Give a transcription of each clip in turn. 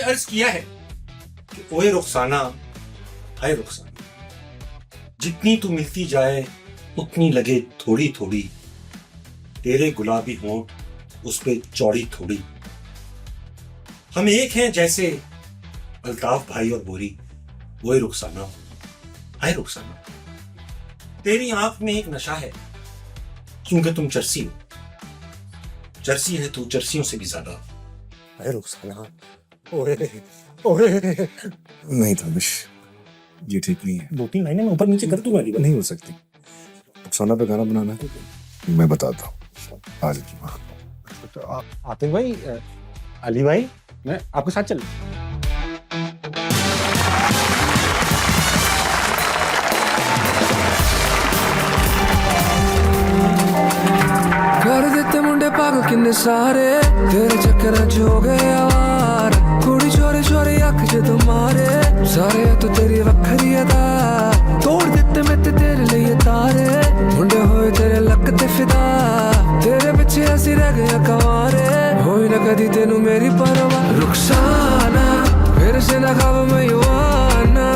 अर्ज किया है कि ओए रुखसाना, हाय रुखसाना, जितनी तू मिलती जाए उतनी लगे थोड़ी थोड़ी, तेरे गुलाबी होंठ उस पे चौड़ी थोड़ी। हम एक हैं जैसे अल्ताफ भाई और बोरी। ओए रुखसाना, हाय रुखसाना, तेरी आंख में एक नशा है क्योंकि तुम चरसी हो। चरसी है तू चरसियों से भी ज्यादा। हाय रुखसाना, ओए ओए। नहीं ताबिश, ये ठीक नहीं है। 2-3 लाइनें मैं ऊपर नीचे कर दूंगा। नहीं हो सकती। रुखसाना पे गाना बनाना है, मैं बताता हूँ। आ जाइए। आतिफ भाई, अली भाई, मैं आपके साथ चल। कर देते मुंडे पागल किन्ने सारे, तेरे चक्कर च हो गए यार। कुड़ी चोरी चोरी अख च तुम्हारे, सारे तो तेरी वखरी अदा। तोड़ देते मैं तेरे लिए तारे, मुंडे होए तेरे लक ते फिदा। तेरे पीछे ऐसी रह गया कवारे, होई ना कदी तेनू मेरी परवाह। रुखसाना फिर से ना खाब मैं युवाना,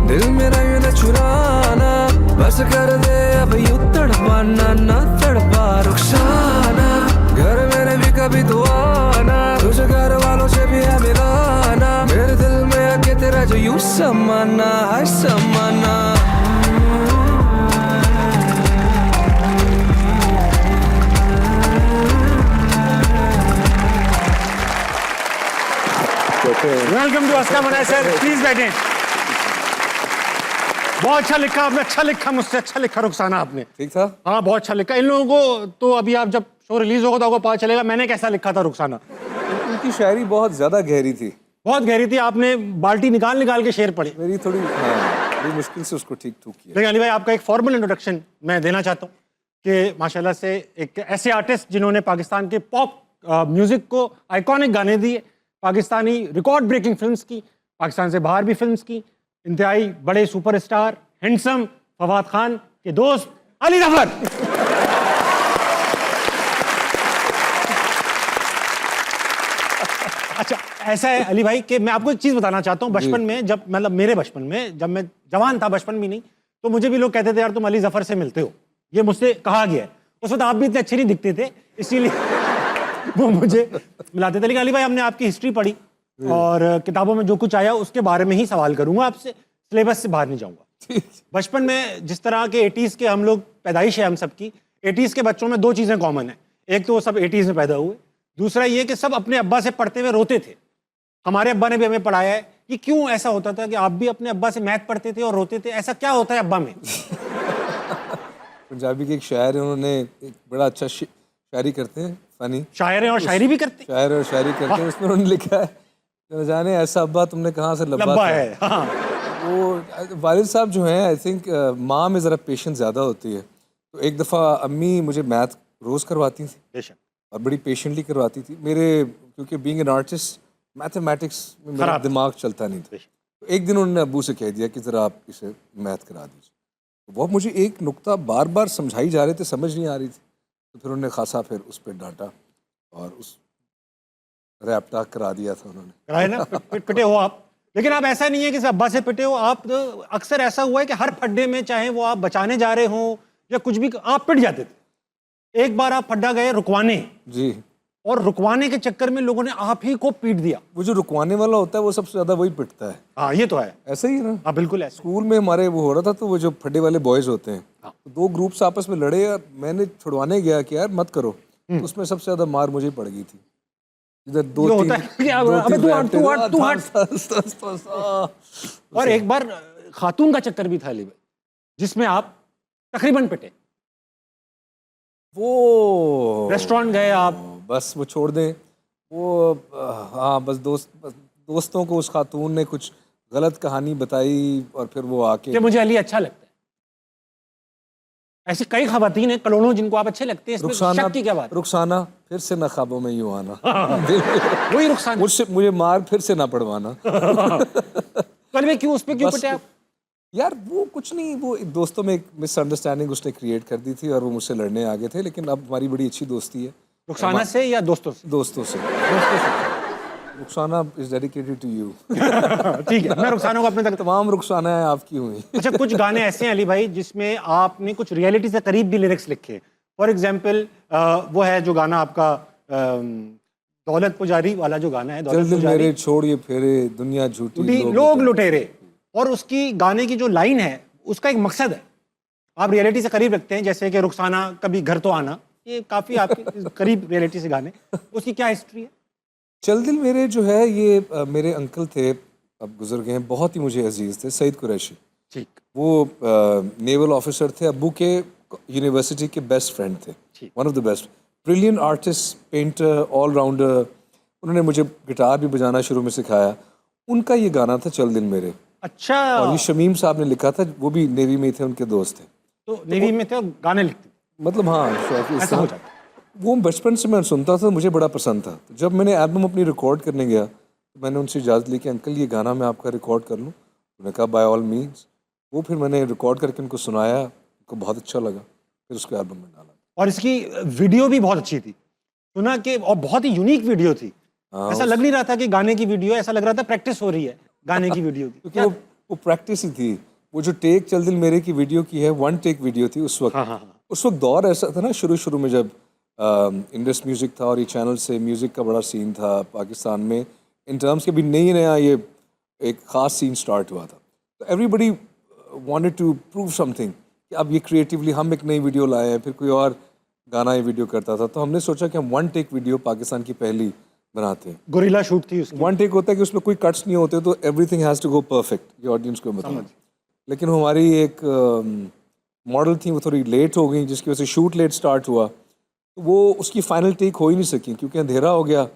दिल मेरा यूं न चुराना। बस कर दे अब यूं तड़पाना ना तड़पा। रुखसाना घर मेरे भी कभी तो आना, तुझे घर वालों से भी है मिलाना। मेरे दिल में आके तेरा जो यूं समाना है समाना। वेलकम टू अस्का मनाए सर, प्लीज बैठें। बहुत अच्छा लिखा आपने, अच्छा लिखा, मुझसे अच्छा लिखा रुखसाना आपने। ठीक था? हाँ बहुत अच्छा लिखा। इन लोगों को तो अभी आप जब शो रिलीज होगा तो आपको पता चलेगा मैंने कैसा लिखा था रुखसाना। उनकी शायरी बहुत ज्यादा गहरी थी। बहुत गहरी थी। आपने बाल्टी निकाल निकाल के शेर पढ़े। मेरी थोड़ी बड़ी मुश्किल से उसको ठीक ठूक किया। लेकिन अली भाई, आपका एक फॉर्मल इंट्रोडक्शन मैं देना चाहता हूँ कि माशाल्लाह से एक ऐसे आर्टिस्ट जिन्होंने पाकिस्तान के पॉप म्यूजिक को आइकॉनिक गाने दिए, पाकिस्तानी रिकॉर्ड ब्रेकिंग फिल्म्स की, पाकिस्तान से बाहर भी फिल्म्स की, इंतहाई बड़े सुपरस्टार हैंडसम फवाद खान के दोस्त अली जफर। अच्छा, ऐसा है अली भाई कि मैं आपको एक चीज बताना चाहता हूँ। बचपन में जब, मतलब मेरे बचपन में जब मैं जवान था, बचपन भी नहीं, तो मुझे भी लोग कहते थे यार तुम अली जफर से मिलते हो। ये मुझसे कहा गया है। उस वक्त आप भी इतने अच्छे नहीं दिखते थे, इसीलिए वो मुझे मिलाते थे। लेकिन अली भाई, हमने आपकी हिस्ट्री पढ़ी और किताबों में जो कुछ आया उसके बारे में ही सवाल करूंगा आपसे, सिलेबस से बाहर नहीं जाऊंगा। बचपन में जिस तरह के 80s के हम लोग, पैदाइश है हम सबकी, 80s के बच्चों में 2 चीजें कॉमन है। एक तो वो सब 80s में पैदा हुए, दूसरा ये कि सब अपने अब्बा से पढ़ते हुए रोते थे। हमारे अब्बा ने भी हमें पढ़ाया है कि क्यों ऐसा होता था कि आप भी अपने अब्बा से मैथ पढ़ते थे और रोते थे। ऐसा क्या होता है अब्बा में? पंजाबी के एक शायर है, उन्होंने एक बड़ा अच्छा शायरी करते हैं, फनी शायर हैं और शायरी भी करते हैं। शायर और शायरी करते हैं। उसमें उन्होंने लिखा है, न जाने ऐसा अब्बा तुमने कहाँ से लब्बा है। हाँ। वो वालिद साहब जो हैं, आई थिंक माँ में ज़रा पेशेंस ज़्यादा होती है। तो एक दफ़ा अम्मी मुझे मैथ रोज़ करवाती थी बेशक, और बड़ी पेशेंटली करवाती थी। मेरे, क्योंकि बीइंग एन आर्टिस्ट, मैथमेटिक्स में मेरा दिमाग चलता नहीं था। तो एक दिन उन्होंने अब्बू से कह दिया कि ज़रा आप इसे मैथ करा दीजिए। तो वो मुझे एक नुक्ता बार बार समझाई जा रहे थे, समझ नहीं आ रही थी। तो फिर उन्होंने खासा फिर उस पर डांटा और उस रैप टाक करा दिया था उन्होंने। कराए ना, पिटे हो आप। लेकिन आप ऐसा नहीं है कि सिर्फ अब्बा से पिटे हो आप। तो अक्सर ऐसा हुआ है कि हर फड्डे में, चाहे वो आप बचाने जा रहे हो या कुछ भी, आप पिट जाते थे। एक बार आप फड्डा गए रुकवाने जी, और रुकवाने के चक्कर में लोगों ने आप ही को पीट दिया। वो जो रुकवाने वाला होता है वो सबसे ज़्यादा वही पिटता है। हाँ, ये तो है। ऐसा ही है ना? हाँ बिल्कुल ऐसा। स्कूल में हमारे वो हो रहा था, तो वो जो फड्डे वाले बॉयज़ होते हैं, तो 2 ग्रुप्स आपस में लड़े और मैंने छुड़वाने गया कि यार मत करो। तो उसमें सबसे ज़्यादा मार मुझे पड़ गई थी। इधर 2-3 और एक बार खातून का चक्कर भी था अली भाई, जिसमें आप तकरीबन पिटे। वो रेस्टोरेंट गए आप, बस वो छोड़ दें वो। हाँ, बस दोस्तों को उस खातून ने कुछ गलत कहानी बताई और फिर वो आके कि मुझे अली अच्छा लगता है। ऐसी कई खवातीन हैं करोड़ों जिनको आप अच्छे लगते हैं, इसमें शक की क्या बात? रुखसाना फिर से ना ख्वाबों में यूं आना। वही रुखसाना, मुझे मार फिर से ना पड़वाना। कल में क्यों, उस पे क्यों पिटे आप? यार वो कुछ नहीं, वो दोस्तों में एक मिसअंडरस्टैंडिंग उसने क्रिएट कर दी थी और वो मुझसे लड़ने आ गए थे। लेकिन अब हमारी बड़ी अच्छी दोस्ती है। रुखसाना से या दोस्तों से? दोस्तों से। Rukhsana is dedicated to you. ठीक है, मैं रुखसाना को अपने तक। तमाम रुखसाना है आपकी हुई। अच्छा, कुछ गाने ऐसे हैं अली भाई जिसमें आपने कुछ रियलिटी से करीब भी लिरिक्स लिखे। फॉर एग्जाम्पल वो है जो गाना आपका दौलत पुजारी वाला जो गाना है, दौलत दिल पुजारी मेरे छोड़ ये फेरे दुनिया झूठी लोग लुटेरे, और उसकी गाने की जो लाइन है उसका एक मकसद है, आप रियलिटी से करीब रखते हैं, जैसे कि रुखसाना कभी घर तो आना, ये काफी आपके करीब रियलिटी से गाने, उसकी क्या हिस्ट्री है? चल दिल मेरे जो है ये मेरे अंकल थे, अब गुजर गए हैं, बहुत ही मुझे अजीज थे, सईद कुरैशी। ठीक। वो नेवल ऑफिसर थे, अब्बू के यूनिवर्सिटी के बेस्ट फ्रेंड थे, one of the best, brilliant artist, painter, all rounder. उन्होंने मुझे गिटार भी बजाना शुरू में सिखाया। उनका ये गाना था चल दिल मेरे। अच्छा। और ये शमीम साहब ने लिखा था, वो भी नेवी में थे, उनके दोस्त थे। तो नेवी में थे और गाने लिखते, मतलब हाँ, ऐसा हो जाता। वो बचपन से मैं सुनता था, मुझे बड़ा पसंद था। तो जब मैंने एल्बम अपनी रिकॉर्ड करने गया तो मैंने उनसे इजाज़त ली कि अंकल ये गाना मैं आपका रिकॉर्ड कर लूँ। उन्होंने कहा बाय ऑल मीन्स। वो फिर मैंने रिकॉर्ड करके उनको सुनाया, उनको बहुत अच्छा लगा, फिर उसको एल्बम में डाला। और इसकी वीडियो भी बहुत अच्छी थी, सुना कि, और बहुत ही यूनिक वीडियो थी। ऐसा लग नहीं रहा था कि गाने की वीडियो, ऐसा लग रहा था प्रैक्टिस हो रही है गाने की वीडियो की। क्योंकि वो प्रैक्टिस ही थी। वो जो टेक चल दिल मेरे की वीडियो की है, 1 टेक वीडियो थी उस वक्त। उस वक्त दौर ऐसा था ना, शुरू में जब इंडस म्यूज़िक था और ये चैनल से म्यूज़िक का बड़ा सीन था पाकिस्तान में, इन टर्म्स के भी नई नया ये एक ख़ास सीन स्टार्ट हुआ था। तो everybody wanted to prove something कि अब ये क्रिएटिवली हम एक नई वीडियो लाए हैं, फिर कोई और गाना ये वीडियो करता था। तो हमने सोचा कि हम 1 टेक वीडियो पाकिस्तान की पहली बनाते हैं। गोरिल्ला शूट थी उसकी। 1 टेक होता है कि उसमें कोई कट्स नहीं होते, तो everything has to go perfect, ये ऑडियंस को बताना। लेकिन हमारी एक मॉडल थी, वो थोड़ी लेट हो गई, जिसकी वजह से शूट लेट स्टार्ट हुआ, तो वो उसकी फाइनल टेक हो ही नहीं सकी क्योंकि अंधेरा हो गया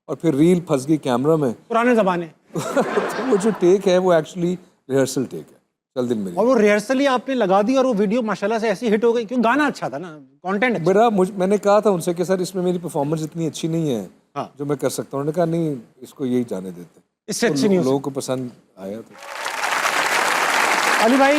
और फिर रील फंस गई कैमरा में। पुराने ज़माने। तो वो जो टेक है वो एक्चुअली रिहर्सल टेक है, चल दिल मेरे। और वो रिहर्सल ही आपने लगा दी और वो वीडियो माशाल्लाह से ऐसी हिट हो गई, क्यों गाना अच्छा था ना, कंटेंट अच्छा। मेरा मैंने कहा था उनसे कि सर इसमें मेरी परफॉर्मेंस इतनी अच्छी नहीं है हाँ। जो मैं कर सकता हूँ। उन्होंने कहा नहीं, इसको यही जाने देते, इससे अच्छी नहीं हो लोगों को पसंद आया। तो अली भाई,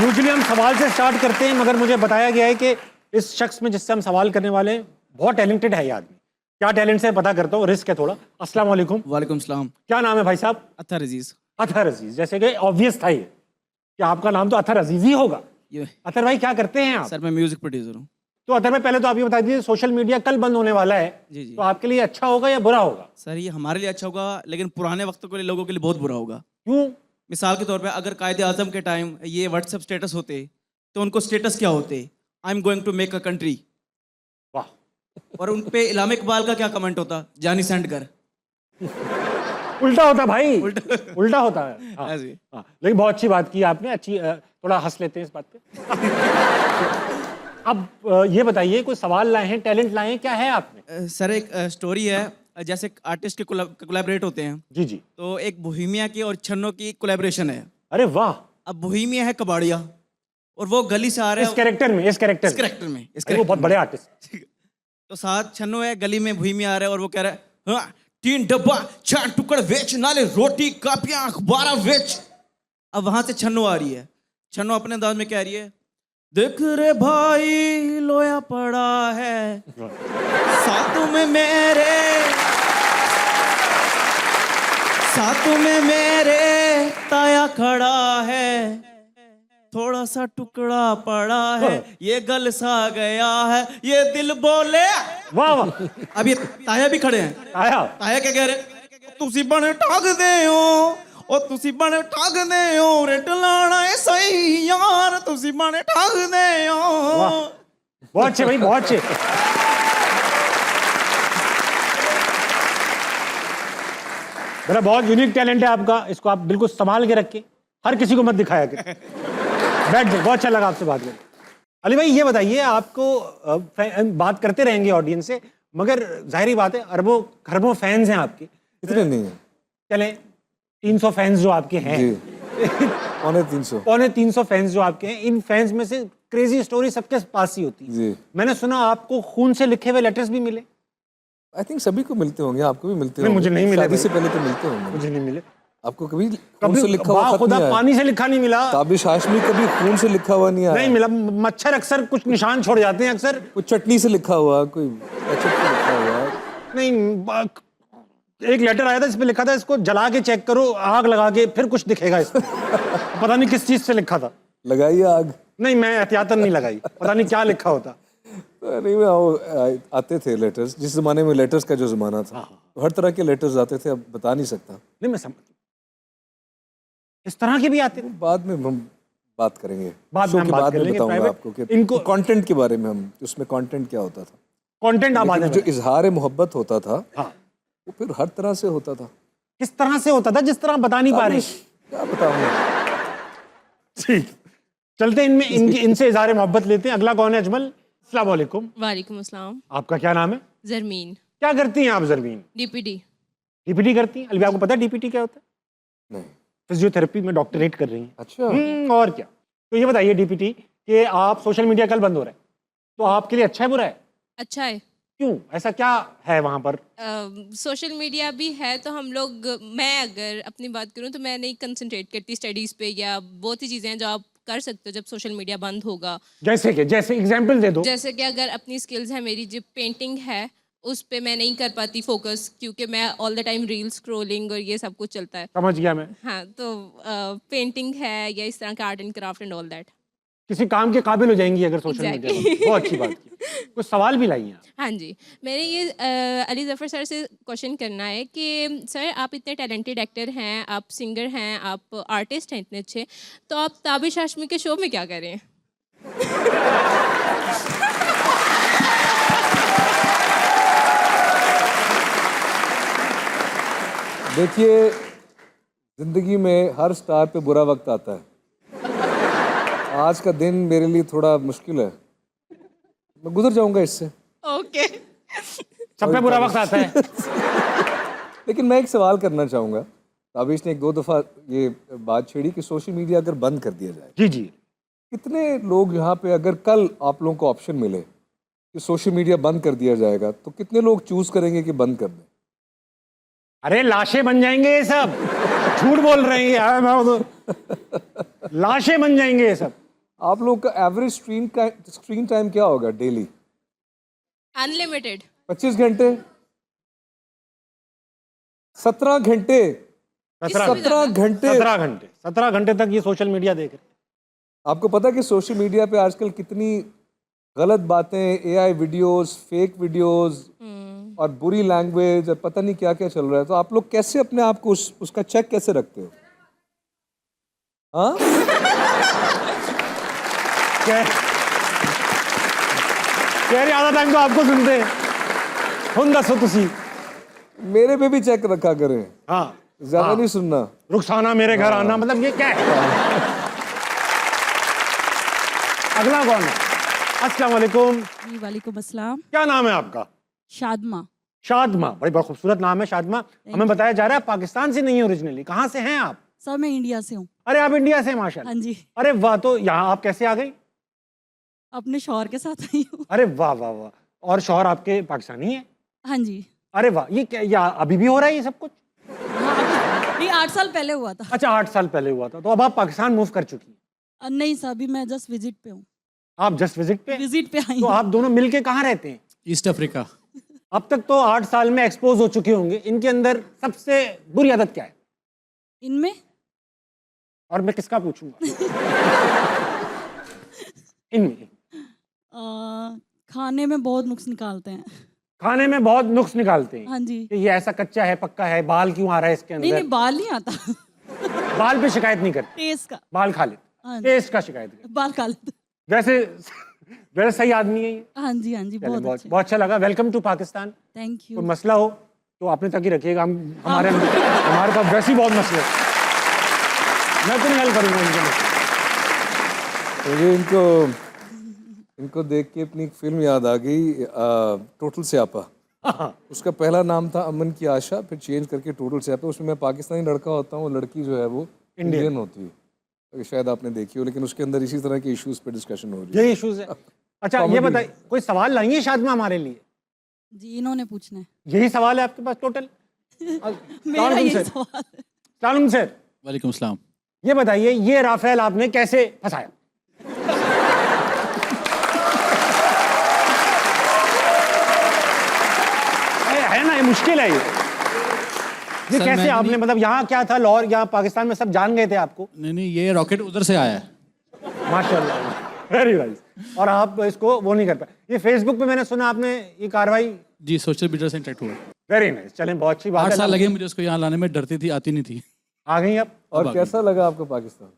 यूजुअली हम सवाल से स्टार्ट करते हैं, मगर मुझे बताया गया है कि इस शख्स में जिससे हम सवाल करने वाले हैं बहुत टैलेंटेड है ये आदमी। क्या टैलेंट से पता करता हूँ, रिस्क है थोड़ा। अस्सलाम वालेकुम। वालेकुम सलाम। क्या नाम है भाई साहब? अत्थर अजीज। अतहर अजीज, जैसे कि ऑब्वियस था ये कि आपका नाम तो अतहर अजीज ही होगा। ये अतहर भाई क्या करते हैं आप? सर मैं म्यूजिक प्रोड्यूसर हूँ। तो अतहर भाई पहले तो आप ये बता दीजिए, सोशल मीडिया कल बंद होने वाला है, जी जी। तो आपके लिए अच्छा होगा या बुरा होगा? सर ये हमारे लिए अच्छा होगा, लेकिन पुराने वक्तों के लिए लोगों के लिए बहुत बुरा होगा। क्यों? मिसाल के तौर पे अगर कायदे आजम के टाइम ये व्हाट्सएप स्टेटस होते तो उनको स्टेटस क्या होते? I am going to make a country. वाह। और उन पे इलामा इकबाल का क्या कमेंट होता? जानी सेंड कर। उल्टा होता भाई, उल्टा होता है। हाँ, ऐसे। हाँ, लेकिन बहुत अच्छी बात की आपने, अच्छी, थोड़ा हंस लेते हैं इस बात पे। अब ये बताइए, कोई सवाल लाए हैं, टैलेंट लाए हैं, क्या है आप में? सर एक स्टोरी है, जैसे आर्टिस्ट के कोलैबोरेट होते हैं, जी जी। तो एक बोहेमिया की और छन्नो की कोलैबोरेशन है। अरे वाह। अब बोहेमिया है कबाड़िया और वो गली से आ रहे इस कैरेक्टर में, इस कैरेक्टर में वो बहुत बड़े आर्टिस्ट। तो साथ छन्नो है, गली में भूमिया आ रहा है और वो कह रहा है हाँ, 3 डब्बा 4 टुकड़ वेच, नाले रोटी कापियां अखबार वेच। अब वहां से छन्नो आ रही है, छन्नो अपने अंदाज में कह रही है, देख रे भाई लोया पड़ा है सातों में मेरे ताया खड़ा है, थोड़ा सा टुकड़ा पड़ा है, ये गल सा गया है, ये दिल बोले। वाह वाह। अब ये ताया भी खड़े हैं। ताया क्या कह रहे? तुसी बने ठग दे हो, ओ तुसी बने ठग दे हो, रेट लाना है सही यार, तुसी बने ठग दे हो। बहुत अच्छे भाई, बहुत अच्छे। मेरा बहुत यूनिक टैलेंट है आपका, इसको आप बिल्कुल संभाल के रखिए, हर किसी को मत दिखाया करें। बैठ जाओ, बहुत अच्छा लगा आपसे बात करके। अली भाई ये बताइए, आपको बात करते रहेंगे ऑडियंस से, मगर जाहिर बात है अरबों खरबों फैंस हैं आपके। इतने नहीं है, चलें 300 फैंस जो आपके हैं, पौने 300 फैंस जो आपके हैं, इन फैंस में से क्रेजी स्टोरी सबके पास ही होती है। मैंने सुना आपको खून से लिखे हुए लेटर्स भी मिले। आई थिंक सभी को मिलते होंगे, आपको भी मिलते होंगे। मुझे नहीं मिले, शादी से पहले तो मिलते होंगे। मुझे नहीं मिले। आपको कभी खून से लिखा हुआ खत खुदा नहीं आया? पानी से लिखा नहीं मिला। ताबिश हाशमी कभी खून से लिखा हुआ नहीं आया? नहीं मिला। मच्छर अक्सर कुछ निशान छोड़ जाते हैं, अक्सर कोई चटनी से लिखा हुआ, कोई केचप से लिखा हुआ। नहीं, एक लेटर आया था जिसमें लिखा था इसको जला के चेक करो, आग लगा के फिर कुछ दिखेगा इसमें। पता नहीं किस चीज से लिखा था। लगाइए आग। नहीं, मैं एहतियातन नहीं लगाई, पता नहीं क्या लिखा होता। नहीं, वो आते थे लेटर्स, जिस जमाने में लेटर्स का जो जमाना था, तो हर तरह के लेटर्स आते थे, अब बता नहीं सकता। नहीं, मैं समझ, इस तरह के भी आते थे। बाद में हम बात करेंगे, बाद में हम बात कर लेंगे, बताऊंगा private। आपको कि इनको- कंटेंट के बारे में, हम उसमें कंटेंट क्या होता था, कंटेंट आप लेकिन आने जो इजहार मोहब्बत होता था हाँ, वो फिर हर तरह से होता था। किस तरह से होता था जिस तरह आप बता नहीं पा रहे। क्या बताऊं। ठीक, चलते इनमें इनसे इजहार मोहब्बत लेते हैं। अगला कौन है? अजमल, अस्सलाम वालेकुम। वालेकुम अस्सलाम। आपका क्या नाम है? जरमीन। क्या करती हैं आप जरमीन? डीपीडी। डीपीटी करती हैं? अली आपको पता है डीपीटी क्या होता है? नहीं। फिजियोथेरेपी में डॉक्टरेट कर रही हैं। अच्छा। और क्या। तो ये बताइए डीपीटी कि आप, सोशल मीडिया कल बंद हो रहा है, तो आपके लिए अच्छा है बुरा है? अच्छा है। क्यों, ऐसा क्या है वहां पर? सोशल मीडिया भी है तो हम लोग, मैं अगर अपनी बात करूं तो मैं नहीं कंसंट्रेट करती स्टडीज़ पे, या बहुत सी चीज़ें हैं जो आप कर सकते हो जब सोशल मीडिया बंद होगा। जैसे कि, जैसे एग्जांपल दे दो। जैसे कि अगर अपनी स्किल्स है, मेरी जो पेंटिंग है उस पे मैं नहीं कर पाती फोकस, क्योंकि मैं all the time reel scrolling और ये सब कुछ चलता है। समझ गया मैं। हाँ, तो पेंटिंग है या इस तरह का art and craft and all that. किसी काम के काबिल हो जाएंगी अगर सोशल Exactly. मीडिया। बहुत अच्छी बात की। कुछ सवाल भी लाई हैं। हाँ जी, मैंने ये अली ज़फ़र सर से क्वेश्चन करना है कि सर आप इतने टैलेंटेड एक्टर हैं, आप सिंगर हैं, आप आर्टिस्ट हैं इतने अच्छे, तो आप ताबिश हाशमी के शो में क्या कर रहे हैं? देखिए, जिंदगी में हर स्टार पे बुरा वक्त आता है। आज का दिन मेरे लिए थोड़ा मुश्किल है, मैं गुजर जाऊंगा इससे। ओके। सब पे बुरा वक्त आता है। लेकिन मैं एक सवाल करना चाहूँगा। ताबिश ने एक दो दफ़ा ये बात छेड़ी कि सोशल मीडिया अगर बंद कर दिया जाए, जी जी। कितने लोग यहाँ पे, अगर कल आप लोगों को ऑप्शन मिले कि सोशल मीडिया बंद कर दिया जाएगा, तो कितने लोग चूज करेंगे कि बंद कर दें? अरे लाशें बन जाएंगे ये सब। झूठ बोल रहे हैं यार, मैं तो लाशें बन जाएंगे ये सब। आप लोग का एवरेज स्क्रीन टाइम क्या होगा डेली? अनलिमिटेड। 25 घंटे, 17 घंटे, 17 घंटे। 17 घंटे तक ये सोशल मीडिया देख रहे हैं। आपको पता है कि सोशल मीडिया पे आजकल कितनी गलत बातें, एआई वीडियोस, फेक वीडियोस और बुरी लैंग्वेज और पता नहीं क्या क्या चल रहा है। तो आप लोग कैसे अपने आप को उसका चेक कैसे रखते हो? हाँ, कह आधा टाइम तो आपको सुनते हैं। हुन दसो तुसी। मेरे पे भी चेक रखा करें, हाँ, ज्यादा नहीं सुनना। रुखसाना मेरे घर आना, मतलब ये क्या है? अगला कौन है? अस्सलाम वालेकुम। जी वालेकुम अस्सलाम। क्या नाम है आपका? शादमा। शादमा, बड़ी बहुत खूबसूरत नाम है शादमा। हमें बताया जा रहा है पाकिस्तान से नहीं है ओरिजिनली। कहाँ से हैं आप? सर मैं इंडिया से हूँ। अरे आप इंडिया से हैं, माशाल्लाह। हाँ जी, अरे वाह, तो यहाँ आप कैसे आ गई? अपने शौहर के साथ आई हूँ। अरे वाह वाह वाह। और शौहर आपके पाकिस्तानी है? हाँ जी। अरे वाह, ये क्या, या अभी भी हो रहा है ये सब कुछ? हाँ नहीं, 8 साल पहले हुआ था। अच्छा, 8 साल पहले हुआ था। तो अब आप पाकिस्तान मूव कर चुकी हैं? नहीं सर, अभी मैं जस्ट विजिट पे हूँ। आप जस्ट विजिट पे? विजिट पे आई तो हूँ। आप दोनों मिलके कहाँ रहते हैं? East Africa. अब तक तो 8 साल में एक्सपोज हो चुके होंगे। इनके अंदर सबसे बुरी आदत क्या है? इनमें और मैं किसका पूछूंगा? इनमें खाने में बहुत नुक्स निकालते हैं। खाने में बहुत नुक्स निकालते हैं हाँ जी। कि ये ऐसा कच्चा है, पक्का है, बाल क्यों आ रहा है इसके नहीं अंदर? नहीं, बाल नहीं आता। बाल पे शिकायत नहीं करते? टेस्ट का। बाल खा लेते, हाँ जी। टेस्ट का शिकायत करते। बाल खा लेते। वैसे वैसे सही आदमी है ये। हाँ जी हाँ जी, चलिए, बहुत बहुत अच्छे। बहुत अच्छा लगा। Welcome to Pakistan. थैंक कोई यू। मसला हो तो अपने तक ही रखिएगा। हमारे पास वैसे ही बहुत मसले हैं। मैं तो नहीं हल करूंगा इनके मसले। मुझे इनको देख के अपनी एक फिल्म याद आ गई, टोटल स्यापा। उसका पहला नाम था अमन की आशा, फिर चेंज करके टोटल स्यापा। उसमें मैं पाकिस्तानी लड़का होता हूँ, लड़की जो है वो इंडियन होती है। तो शायद आपने देखी हो, लेकिन उसके अंदर इसी तरह के इश्यूज पे डिस्कशन हो रही है। यही इश्यूज है। अच्छा, ये बताइए, कोई सवाल लाइए है शादमा हमारे लिए? जी, इन्होंने पूछना है। यही सवाल है आपके पास टोटल? मेरा ये सवाल है। सलाम सर। वालेकुम सलाम। ये बताइए, ये राफेल आपने कैसे फंसाया? है ना, ये मुश्किल है ये। ये सर, कैसे मैं आपने नहीं- मतलब यहाँ क्या था लाहौर, यहाँ पाकिस्तान में सब जान गए थे आपको? नहीं, ये रॉकेट उधर से आया है। माशाल्लाह, वेरी नाइस। और आप इसको वो नहीं कर पाए। ये फेसबुक पे मैंने सुना आपने ये कार्रवाई, जी, सोशल मीडिया से इंटरेक्ट हुआ। वेरी नाइस, चलें बहुत अच्छी बात 8 है। साल लगे मुझे उसको यहाँ लाने में, डरती थी, आती नहीं थी। आ गई अब। और अब आ कैसा लगा आपको पाकिस्तान?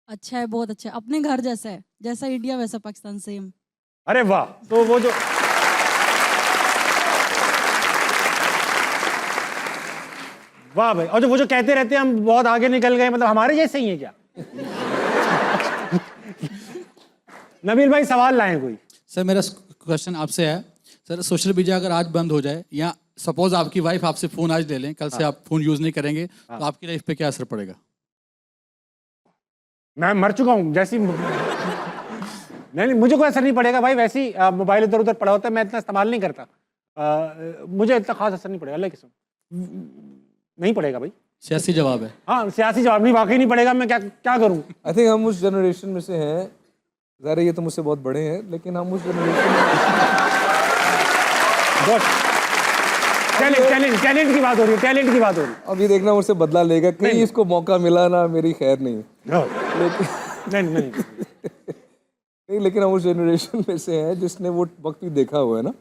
अच्छा है, बहुत अच्छा है, अपने घर जैसा है, जैसा इंडिया वैसा पाकिस्तान, सेम। अरे वाह, तो वो जो वाह भाई, और जो वो जो कहते रहते हैं हम बहुत आगे निकल गए, मतलब हमारे जैसे ही है क्या? नबील भाई सवाल लाएं कोई। सर, मेरा क्वेश्चन आपसे है, सर सोशल मीडिया अगर आज बंद हो जाए, या सपोज आपकी वाइफ आपसे फ़ोन आज ले लें, कल से आप फ़ोन यूज़ नहीं करेंगे, तो आपकी लाइफ पे क्या असर पड़ेगा? मैं मर चुका हूँ जैसी नहीं, मुझे कोई असर नहीं पड़ेगा भाई, वैसी मोबाइल इधर उधर पड़ा होता है, मैं इतना इस्तेमाल नहीं करता। मुझे इतना खास असर नहीं पड़ेगा, अल्लाह की कसम नहीं पड़ेगा भाई। सियासी जवाब है। हाँ, सियासी जवाब नहीं, वाकई नहीं पड़ेगा, मैं क्या क्या करूँ? आई थिंक हम उस जनरेशन में से हैं, ज़रा ये तो मुझसे बहुत बड़े हैं, लेकिन हम उस जनरेशन टैलेंट की बात हो रही है, टैलेंट की बात हो रही है। अब ये देखना मुझसे बदला लेगा, कहीं इसको मौका मिला ना, मेरी खैर नहीं। नहीं नहीं, नहीं, लेकिन हम उस जनरेशन में से हैं जिसने वो वक्त भी देखा हुआ है ना,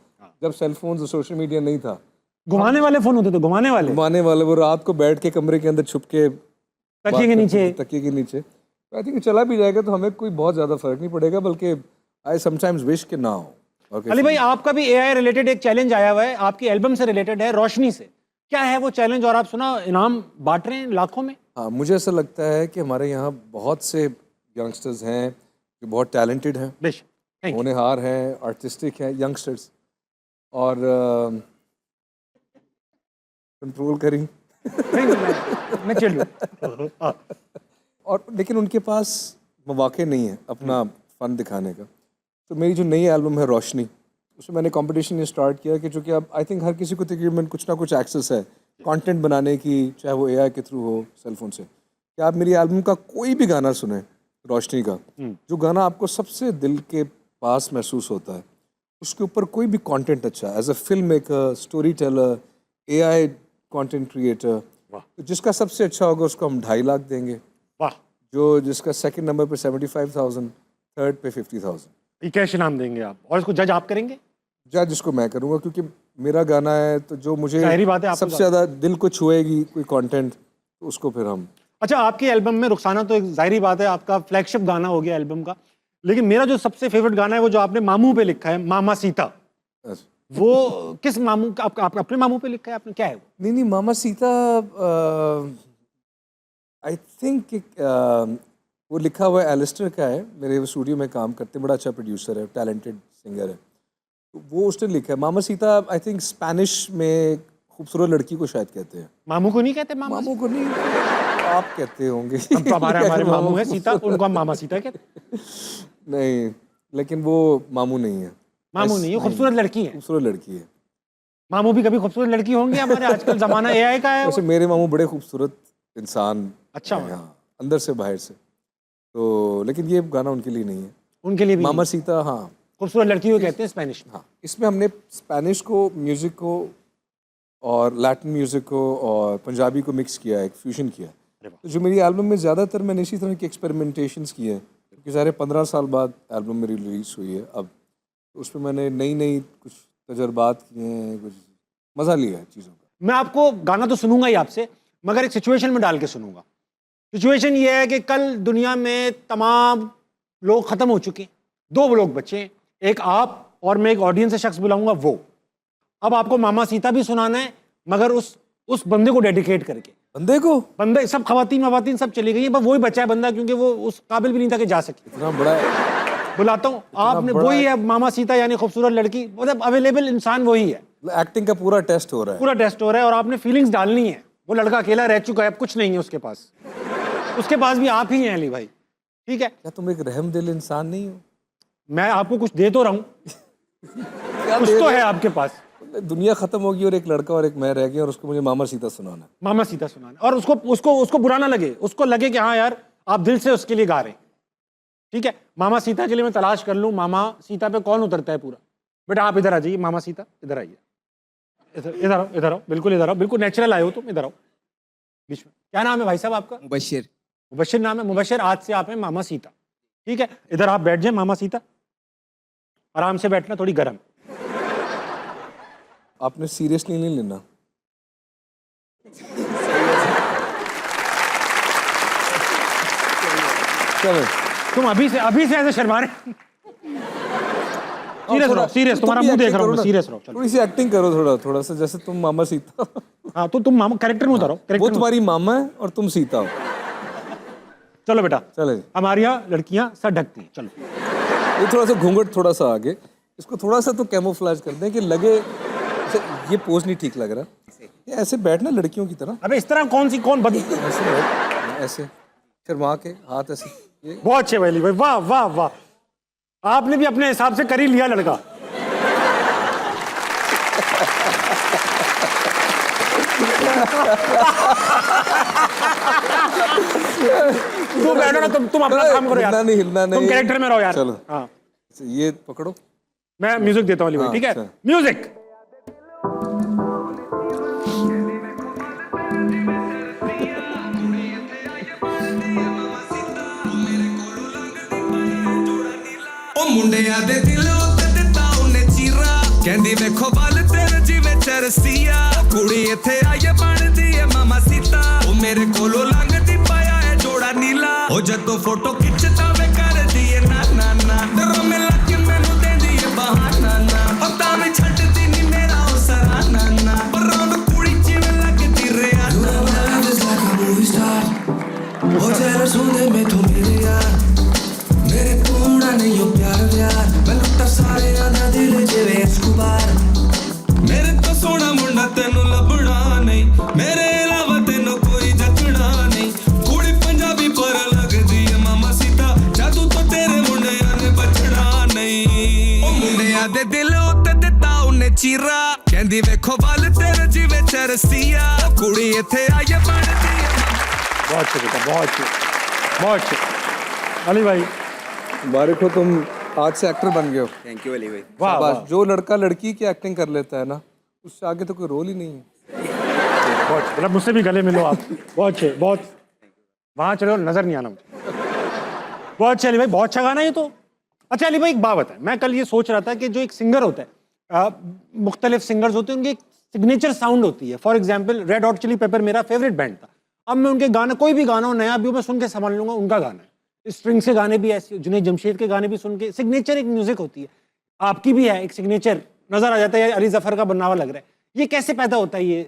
जब सेल फोन और सोशल मीडिया नहीं था। घुमाने वाले फोन होते थे, घुमाने वाले, घुमाने वाले, वो रात को बैठ के कमरे के अंदर छुप के तकिए के नीचे। तकिए के नीचे। आई थिंक चला भी जाएगा तो हमें कोई बहुत ज़्यादा फर्क नहीं पड़ेगा, बल्कि आई समटाइम्स विश कि ना हो। अली भाई, आपका भी एआई रिलेटेड एक चैलेंज आया हुआ है, आपकी एल्बम से रिलेटेड है, रोशनी से। क्या है वो चैलेंज, और आप सुना इनाम बांट रहे हैं लाखों में? हाँ, मुझे ऐसा लगता है कि हमारे यहाँ बहुत से यंगस्टर्स हैं जो बहुत टैलेंटेड हैं, बेशक होनहार हैं, आर्टिस्टिक हैं, यंगस्टर्स, और कंट्रोल करें मैं चिढ़ लूं। और लेकिन उनके पास मौके नहीं है अपना फ़न दिखाने का। तो मेरी जो नई एल्बम है रोशनी, उसमें मैंने कंपटीशन ये स्टार्ट किया कि चूँकि अब आई थिंक हर किसी को तकरीबन कुछ ना कुछ एक्सेस है कंटेंट बनाने की, चाहे वो एआई के थ्रू हो, सेलफोन से, कि आप मेरी एल्बम का कोई भी गाना सुने रोशनी का, जो गाना आपको सबसे दिल के पास महसूस होता है, उसके ऊपर कोई भी कंटेंट अच्छा, as a film maker, story teller, AI content creator, तो जिसका सबसे अच्छा होगा उसको हम 2.5 लाख देंगे। वाह, जो जिसका सेकंड नंबर पे 75,000, थर्ड पे 50,000। ये कैश इनाम देंगे आप, और इसको जज आप करेंगे? जज इसको मैं करूँगा, क्योंकि मेरा गाना है, तो जो मुझे जाहिर बात है, आपको सबसे ज़्यादा दिल को छुएगी कोई कंटेंट, तो उसको फिर हम। अच्छा, आपकी एल्बम में रुखसाना तो एक जाहिर बात है आपका फ्लैगशिप गाना हो गया एल्बम का, लेकिन मेरा जो सबसे फेवरेट गाना है वो जो आपने मामू पे लिखा है, मामा सीता, वो किस मामू, आप अपने मामू पे लिखा है आपने, क्या है वो? नहीं, मामा सीता आई थिंक वो लिखा हुआ एलिस्टर का है, मेरे स्टूडियो में काम करते, बड़ा अच्छा प्रोड्यूसर है, टैलेंटेड सिंगर है, तो वो उसने लिखा है। मामा सीता आई थिंक स्पेनिश में खूबसूरत लड़की को शायद कहते हैं। मामू को नहीं कहते? मामू को नहीं, आप कहते होंगे। हम तो हमारे मामू है सीता, उनको हम मामा सीता कहते। नहीं, लेकिन वो मामू नहीं है, मामू नहीं है, खूबसूरत लड़की है। खूबसूरत लड़की है। मामू भी कभी खूबसूरत लड़की होंगे, हमारे आजकल जमाना एआई का है। वैसे मेरे मामू बड़े खूबसूरत इंसान, अच्छा, हाँ, अंदर से बाहर से, तो लेकिन ये गाना उनके लिए नहीं है। उनके लिए भी मामा सीता, हाँ, खूबसूरत लड़की को कहते हैं स्पेनिश में। हाँ, इसमें हमने स्पेनिश को, म्यूज़िक को और लैटिन म्यूज़िक को और पंजाबी को मिक्स किया है, एक फ्यूजन किया है। तो जो मेरी एल्बम में ज़्यादातर मैंने इसी तरह के एक्सपेरिमेंटेशंस किए हैं, क्योंकि सारे 15 साल बाद एल्बम मेरी रिलीज़ हुई है अब, तो उसमें मैंने नई कुछ तजर्बात किए हैं, कुछ मज़ा लिया है चीज़ों का। मैं आपको गाना तो सुनूंगा ही आपसे, मगर एक सिचुएशन में डाल के सुनूंगा। सिचुएशन ये है कि कल दुनिया में तमाम लोग ख़त्म हो चुके हैं, 2 लोग बचे हैं, एक आप और मैं एक ऑडियंस से शख्स बुलाऊंगा वो। अब आपको मामा सीता भी सुनाना है, मगर उस बंदे को डेडिकेट करके। बंदे सब खवातीन सब चली गई हैं, बस वही बचा है बंदा, क्योंकि वो उस काबिल भी नहीं था कि जा सके। इतना बड़ा बुलाता हूँ, आपने वही है मामा सीता, यानी खूबसूरत लड़की, मतलब अवेलेबल इंसान वही है। एक्टिंग का पूरा टेस्ट हो रहा है, पूरा टेस्ट हो रहा है, और आपने फीलिंग्स डालनी है। वो लड़का अकेला रह चुका है, अब कुछ नहीं है उसके पास, उसके पास भी आप ही हैं अली भाई, ठीक है? क्या तुम एक रहमदिल इंसान नहीं हो? मैं आपको कुछ दे तो रहा हूँ, कुछ तो है आपके पास। दुनिया खत्म होगी और एक लड़का और एक मैं रह गया, और उसको मुझे मामा सीता सुनाना है। मामा सीता सुनाना, और उसको बुरा ना लगे, उसको लगे कि हाँ यार आप दिल से उसके लिए गा रहे हैं, ठीक है? मामा सीता के लिए मैं तलाश कर लूँ, मामा सीता पे कौन उतरता है पूरा। बेटा आप इधर आ जाइए, मामा सीता इधर आइए, इधर आओ, बिल्कुल इधर आओ, बिल्कुल नेचुरल आए हो तुम, इधर आओ, बीच में क्या नाम है भाई साहब आपका? मुबशिर। मुबशिर नाम है। मुबशिर, आज से आप हैं मामा सीता, ठीक है? इधर आप बैठ जाए मामा सीता, आराम से बैठना, थोड़ी गर्म। आपने सीरियसली नहीं लेना। चलो तुम अभी से ऐसे शर्मा रहे। सीरियस रहो, सीरियस, तुम्हारा मुंह देख रहा हूँ, सीरियस रहो। चलो थोड़ी सी एक्टिंग करो, थोड़ा सा, जैसे तुम मामा सीता। हाँ, तो तुम मामा कैरेक्टर में उतारो, वो कैरेक्टर में। तुम्हारी मामा है और तुम सीता हो। चलो बेटा, चले जी। हमारे यहाँ लड़कियां सर ढकती हैं। चलो ये थोड़ा सा घूंघट थोड़ा सा आगे, इसको थोड़ा सा तो कैमोफ्लेज कर दें कि लगे ऐसे, ये पोज नहीं ठीक लग रहा। ये ऐसे बैठना लड़कियों की तरह, अबे इस तरह कौन बदी। ऐसे बैठ, ऐसे शर्मा के हाथ ऐसे, ये बहुत अच्छे वैली भाई, वाह वाह वाह, आपने भी अपने हिसाब से कर ही लिया लड़का। तुम बैठो ना, तुम अपना काम करो यार। हिलना नहीं, तुम कैरेक्टर में रहो यार। चलो हाँ, ये पकड़ो, मैं म्यूजिक देता हूँ अली भाई, हाँ, ठीक है? अच्छा। म्यूजिक। ਉਹ ਮੁੰਡਿਆਂ ਦੇ ਦਿਲ ਉੱਤੇ ਦਿੱਤਾ ਉਹਨੇ ਚੀਰਾ ਕਹਿੰਦੀ ਵੇਖੋ ਵੱਲ ਤੇਰੇ ਜਿਵੇਂ ਚਰਸੀਆ ਕੁੜੀ ਇੱਥੇ ਆਏ ਬਣਦੀ ਏ ਮਾਮਾ ਸੀਤਾ ਉਹ ਮੇਰੇ ਕੋਲੋਂ ਲੰਘਦੀ ਪਾਇਆ ਏ ਜੋੜਾ ਨੀਲਾ ਉਹ ਜਦੋਂ ਫੋਟੋ ਖਿੱਚਦਾ ਵੇ ਕਰਦੀ ਏ ਨਾ ਨਾ ਨਾ ਡਰੋਮੇ ਲੱਗ ਮੈਨੂੰ ਦਿੰਦੀ ਏ ਬਹਾਨਾ ਨਾ ਉਹ ਤਾਂ ਵੀ ਛੱਡਦੀ ਨਹੀਂ ਮੇਰਾ ਉਹ ਸਰਾਨਾ ਨਾ ਬਰੌਂਡ ਕੁੜੀ ਜਿਵੇਂ ਲੱਗਦੀ ਰਿਆ होटल सोने में तू मेरे यार मेरे पूरा नहीं हो प्यार यार मैं लुटा सारे आधा दिल जेवे एस्कोबार मेरे तो सोना मुंडा तेनू लभना नहीं मेरे अलावा तेनू कोई जचना नहीं कुड़ी पंजाबी पर लगदी है मामा सीता जादू तो तेरे मुंडिया ने बचना नहीं ओ मुंडिया दे दिल उत्ते दिता उन्हें चीरा कहंदी वेखो वल तेरे जिवे चरसिया कुड़ी इत्थे आए बनदी है बहुत अच्छे बेटा, बहुत अच्छे, बहुत अच्छे। अली भाई मुबारक हो, तुम आज से एक्टर बन गए हो। थैंक यू अली भाई। वाह वाह, शाबाश। जो लड़का लड़की की एक्टिंग कर लेता है ना, उससे आगे तो कोई रोल ही नहीं है। बहुत अच्छे। मतलब मुझसे भी गले मिलो आप, बहुत अच्छे, बहुत। वहाँ चलो, नजर नहीं आना मुझे। बहुत अच्छे अली भाई, बहुत अच्छा गाना है ये तो। अच्छा अली भाई, एक बात बताएं, मैं कल ये सोच रहा था कि जो एक सिंगर होता है, मुख्तलिफ सिंगर्स होते हैं, उनकी एक सिग्नेचर साउंड होती है। For example red hot chili pepper मेरा फेवरेट बैंड था। अब मैं उनके गाने, कोई भी गाना हो नया भी हो, मैं सुन के समझ लूंगा उनका गाना है। स्ट्रिंग्स के गाने भी ऐसे, जुनैद जमशेद के गाने भी सुन के, सिग्नेचर एक म्यूजिक होती है। आपकी भी है एक सिग्नेचर, नजर आ जाता है अली जफर का बनावा लग रहा है। ये कैसे पैदा होता है ये?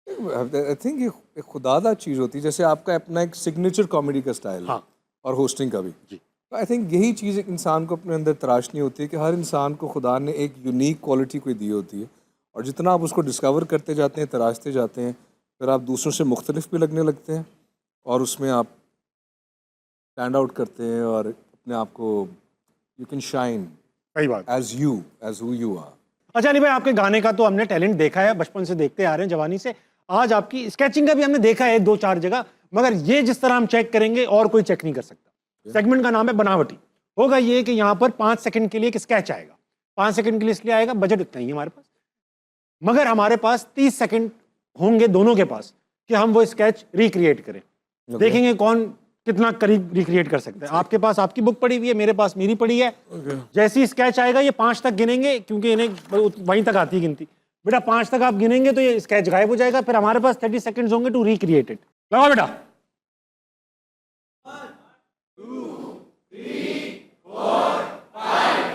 आई थिंक ये एक खुदादा चीज़ होती है, जैसे आपका अपना एक सिग्नेचर कॉमेडी का स्टाइल है, हाँ। और होस्टिंग का भी। तो आई थिंक यही चीज़ एक इंसान को अपने अंदर तराशनी होती है कि हर इंसान को खुदा ने एक यूनिक क्वालिटी कोई दी होती है, और जितना आप उसको डिस्कवर करते जाते हैं, तराशते जाते हैं, फिर आप दूसरों से मुख्तलिफ भी लगने लगते हैं, और उसमें आप स्टैंड आउट करते हैं, और अपने आप को यू कैन शाइन सही बात। As who you are. अच्छा अली भाई, आपके गाने का तो हमने टैलेंट देखा है, बचपन से देखते आ रहे हैं, जवानी से। आज आपकी स्केचिंग का भी हमने देखा है 2-4 जगह, मगर ये जिस तरह हम चेक करेंगे और कोई चेक नहीं कर सकता। सेगमेंट का नाम है बनावटी। होगा ये कि यहाँ पर 5 सेकंड के लिए एक स्केच आएगा। 5 सेकंड के लिए इसलिए आएगा, बजट इतना ही है हमारे पास, मगर हमारे पास 30 सेकंड होंगे दोनों के पास कि हम वो स्केच रिक्रिएट करें। देखेंगे कौन कितना करीब रिक्रिएट कर सकते हैं। आपके पास आपकी बुक पड़ी हुई है, मेरे पास मेरी पड़ी है। जैसे ही स्केच आएगा, ये 5 तक गिनेंगे, क्योंकि इन्हें वहीं तक आती है गिनती। बेटा 5 तक आप गिनेंगे तो ये स्केच गायब हो जाएगा, फिर हमारे पास 30 सेकंड्स होंगे टू रिक्रिएट इट। लगाओ बेटा। 1 2 3 4 5।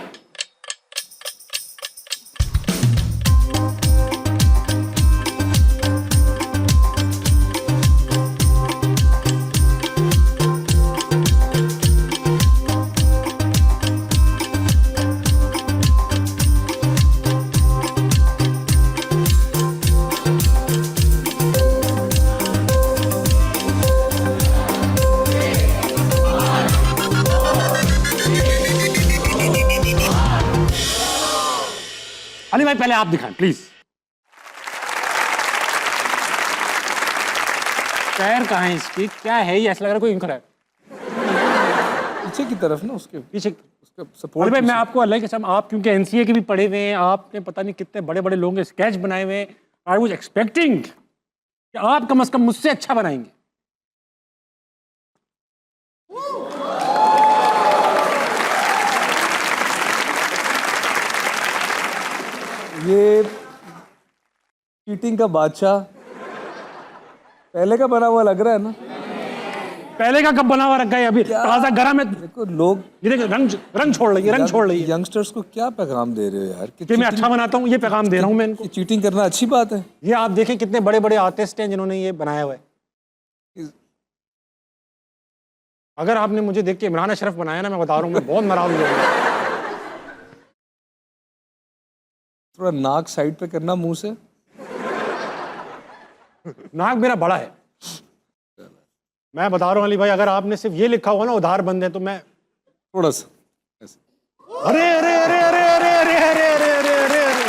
अली भाई पहले आप दिखाएं प्लीज। पैर कहाँ है इसकी? क्या है ये? ऐसा लग रहा है कोई इंकर है पीछे की तरफ ना, उसके पीछे। उसका अली सपोर्ट। भाई मैं आपको अल्लाह के कसम, आप क्योंकि एनसीए के भी पढ़े हुए हैं, आपने पता नहीं कितने बड़े बड़े लोगों के स्केच बनाए हुए हैं। आई वाज एक्सपेक्टिंग कि कि आप कम से कम मुझसे अच्छा बनाएंगे। ये चीटिंग का बादशाह पहले का बना हुआ लग रहा है ना। पहले का कब बना हुआ रखा है? अभी ताजा गरम है। देखो लोग ये देखो रंग छोड़ रही है, रंग छोड़ रही है यंगस्टर्स को क्या पैगाम दे रहे हो यार कि मैं अच्छा बनाता हूँ, ये पैगाम दे रहा हूँ मैं इनको। चीटिंग करना अच्छी बात है। ये आप देखें कितने बड़े बड़े आर्टिस्ट हैं जिन्होंने ये बनाया हुआ है। अगर आपने मुझे देख के इमरान अशरफ बनाया ना, मैं बता रहा हूँ मैं बहुत नाराज हो जाऊंगा। थोड़ा नाक साइड पे करना मुंह से। नाक मेरा बड़ा है, मैं बता रहा हूँ अली भाई। अगर आपने सिर्फ ये लिखा हुआ ना उधार बंद है, तो मैं थोड़ा सा ऐसे। अरे अरे अरे अरे अरे अरे अरे अरे अरे अरे अरे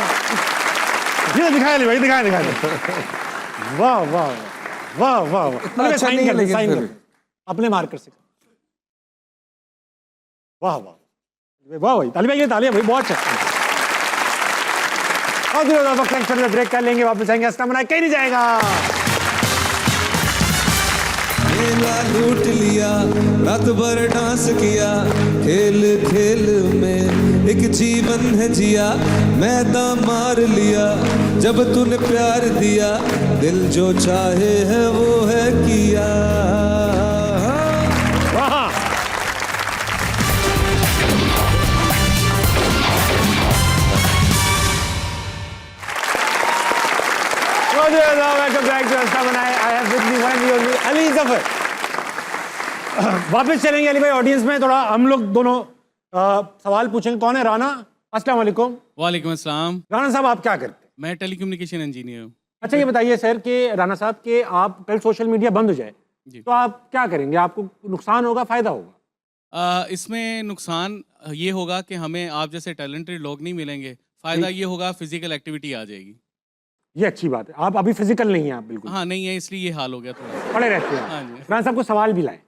ये दिखाया अली भाई, दिखाया। वाह वाह वाह वाह वाह। इतना अच्छा नहीं है लेकिन साइन फिर भी। अपने मार्कर से। वाह वाह वाह भाई, अली भाई ये तालियां भाई, बहुत अच्छा। और ब्रेक कर लेंगे, वापस आएंगे। अस्सलाम कहीं नहीं जाएगा। मेला लूट लिया, रात भर डांस किया, खेल खेल में एक जीवन है जिया, मैदान मार लिया जब तूने प्यार दिया, दिल जो चाहे है वो है किया। वापस चलेंगे अली भाई ऑडियंस में। थोड़ा हम लोग दोनों सवाल पूछेंगे। कौन है? राना, अस्सलाम वालेकुम। वालेकुम अस्सलाम। राना साहब आप क्या करते हैं? मैं टेलीकम्युनिकेशन इंजीनियर हूँ। अच्छा ये बताइए सर कि राना साहब कि आप कल सोशल मीडिया बंद हो जाए जी। तो आप क्या करेंगे? आपको नुकसान होगा, फायदा होगा? इसमें नुकसान ये होगा कि हमें आप जैसे टैलेंटेड लोग नहीं मिलेंगे। फ़ायदा ये होगा फिजिकल एक्टिविटी आ जाएगी। ये अच्छी बात है। आप अभी फिजिकल नहीं है, आप बिल्कुल हाँ नहीं है, इसलिए ये हाल हो गया थोड़ा। पड़े रहते हैं। हाँ जी। राना साहब को सवाल भी लाए।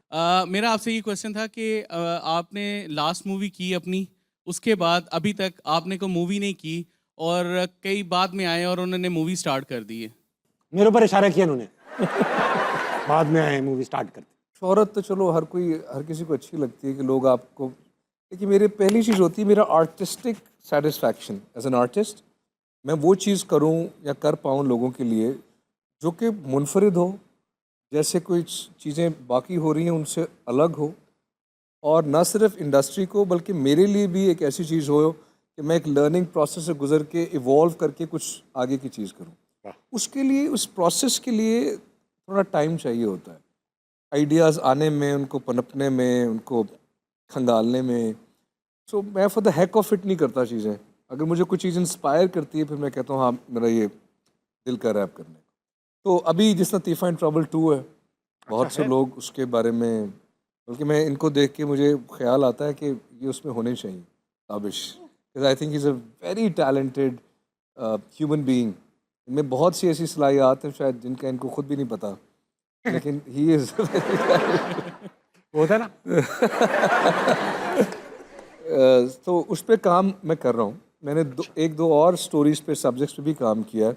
मेरा आपसे ये क्वेश्चन था कि आपने लास्ट मूवी की अपनी, उसके बाद अभी तक आपने कोई मूवी नहीं की और कई बाद में आए और उन्होंने मूवी स्टार्ट कर दी है। मेरे ऊपर इशारा किया उन्होंने। बाद में आए मूवी स्टार्ट करते। शोहरत तो चलो हर किसी को अच्छी लगती है कि लोग आपको, लेकिन मेरी पहली चीज़ होती है मेरा artistic satisfaction. As an artist मैं वो चीज़ करूं या कर पाऊं लोगों के लिए जो कि मुनफरिद हो, जैसे कोई चीज़ें बाकी हो रही हैं उनसे अलग हो, और न सिर्फ इंडस्ट्री को बल्कि मेरे लिए भी एक ऐसी चीज़ हो कि मैं एक लर्निंग प्रोसेस से गुजर के इवॉल्व करके कुछ आगे की चीज़ करूं। उसके लिए, उस प्रोसेस के लिए थोड़ा टाइम चाहिए होता है, आइडियाज़ आने में, उनको पनपने में, उनको खंगालने में। सो मैं for the hack of it नहीं करता चीज़ें। अगर मुझे कुछ चीज़ इंस्पायर करती है फिर मैं कहता हूँ हाँ मेरा ये दिल कर रहा है करने को। तो अभी जिस लतीफ़ा इन ट्रबल 2 है, बहुत से लोग उसके बारे में, बल्कि मैं इनको देख के मुझे ख्याल आता है कि ये उसमें होने चाहिए Tabish, because I think is a very talented human being. इनमें बहुत सी ऐसी सलाहियात हैं शायद जिनका इनको खुद भी नहीं पता, लेकिन ही इज़ होता है ना। तो उस पर काम मैं कर रहा हूँ। मैंने एक दो और स्टोरीज़ पे, सब्जेक्ट्स पे भी काम किया है।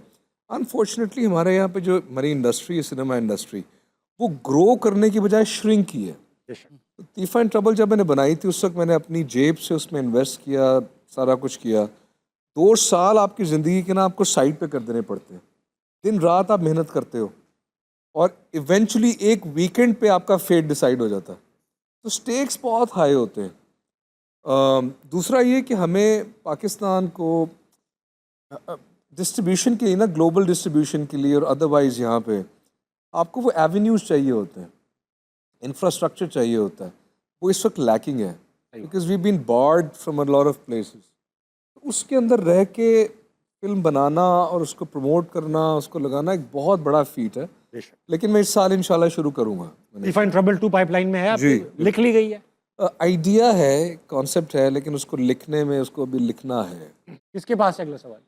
अनफॉर्चुनेटली हमारे यहाँ पे जो हमारी इंडस्ट्री है, सिनेमा इंडस्ट्री, वो ग्रो करने की बजाय श्रिंक की है। लतीफ़ा इन ट्रबल जब मैंने बनाई थी उस वक्त मैंने अपनी जेब से उसमें इन्वेस्ट किया, सारा कुछ किया। 2 साल आपकी ज़िंदगी के ना आपको साइड पे कर देने पड़ते हैं, दिन रात आप मेहनत करते हो और इवेंचुअली एक वीकेंड पे आपका फेट डिसाइड हो जाता है। तो स्टेक्स बहुत हाई होते हैं। दूसरा ये कि हमें पाकिस्तान को डिस्ट्रीब्यूशन के लिए ना, ग्लोबल डिस्ट्रीब्यूशन के लिए और अदरवाइज़ यहाँ पे आपको वो एवेन्यूज़ चाहिए होते हैं, इंफ्रास्ट्रक्चर चाहिए होता है। वो इस वक्त लैकिंग है because we been barred from a lot of places. उसके अंदर रह के फिल्म बनाना और उसको प्रमोट करना, उसको लगाना एक बहुत बड़ा फीट है। लेकिन मैं इस साल इंशाल्लाह शुरू करूँगा। लतीफ़ा इन ट्रबल 2 पाइपलाइन में है आपकी? जी। लिख ली गई है? आइडिया है, कॉन्सेप्ट है, लेकिन उसको लिखने में उसको अभी लिखना है। किसके पास है अगला सवाल?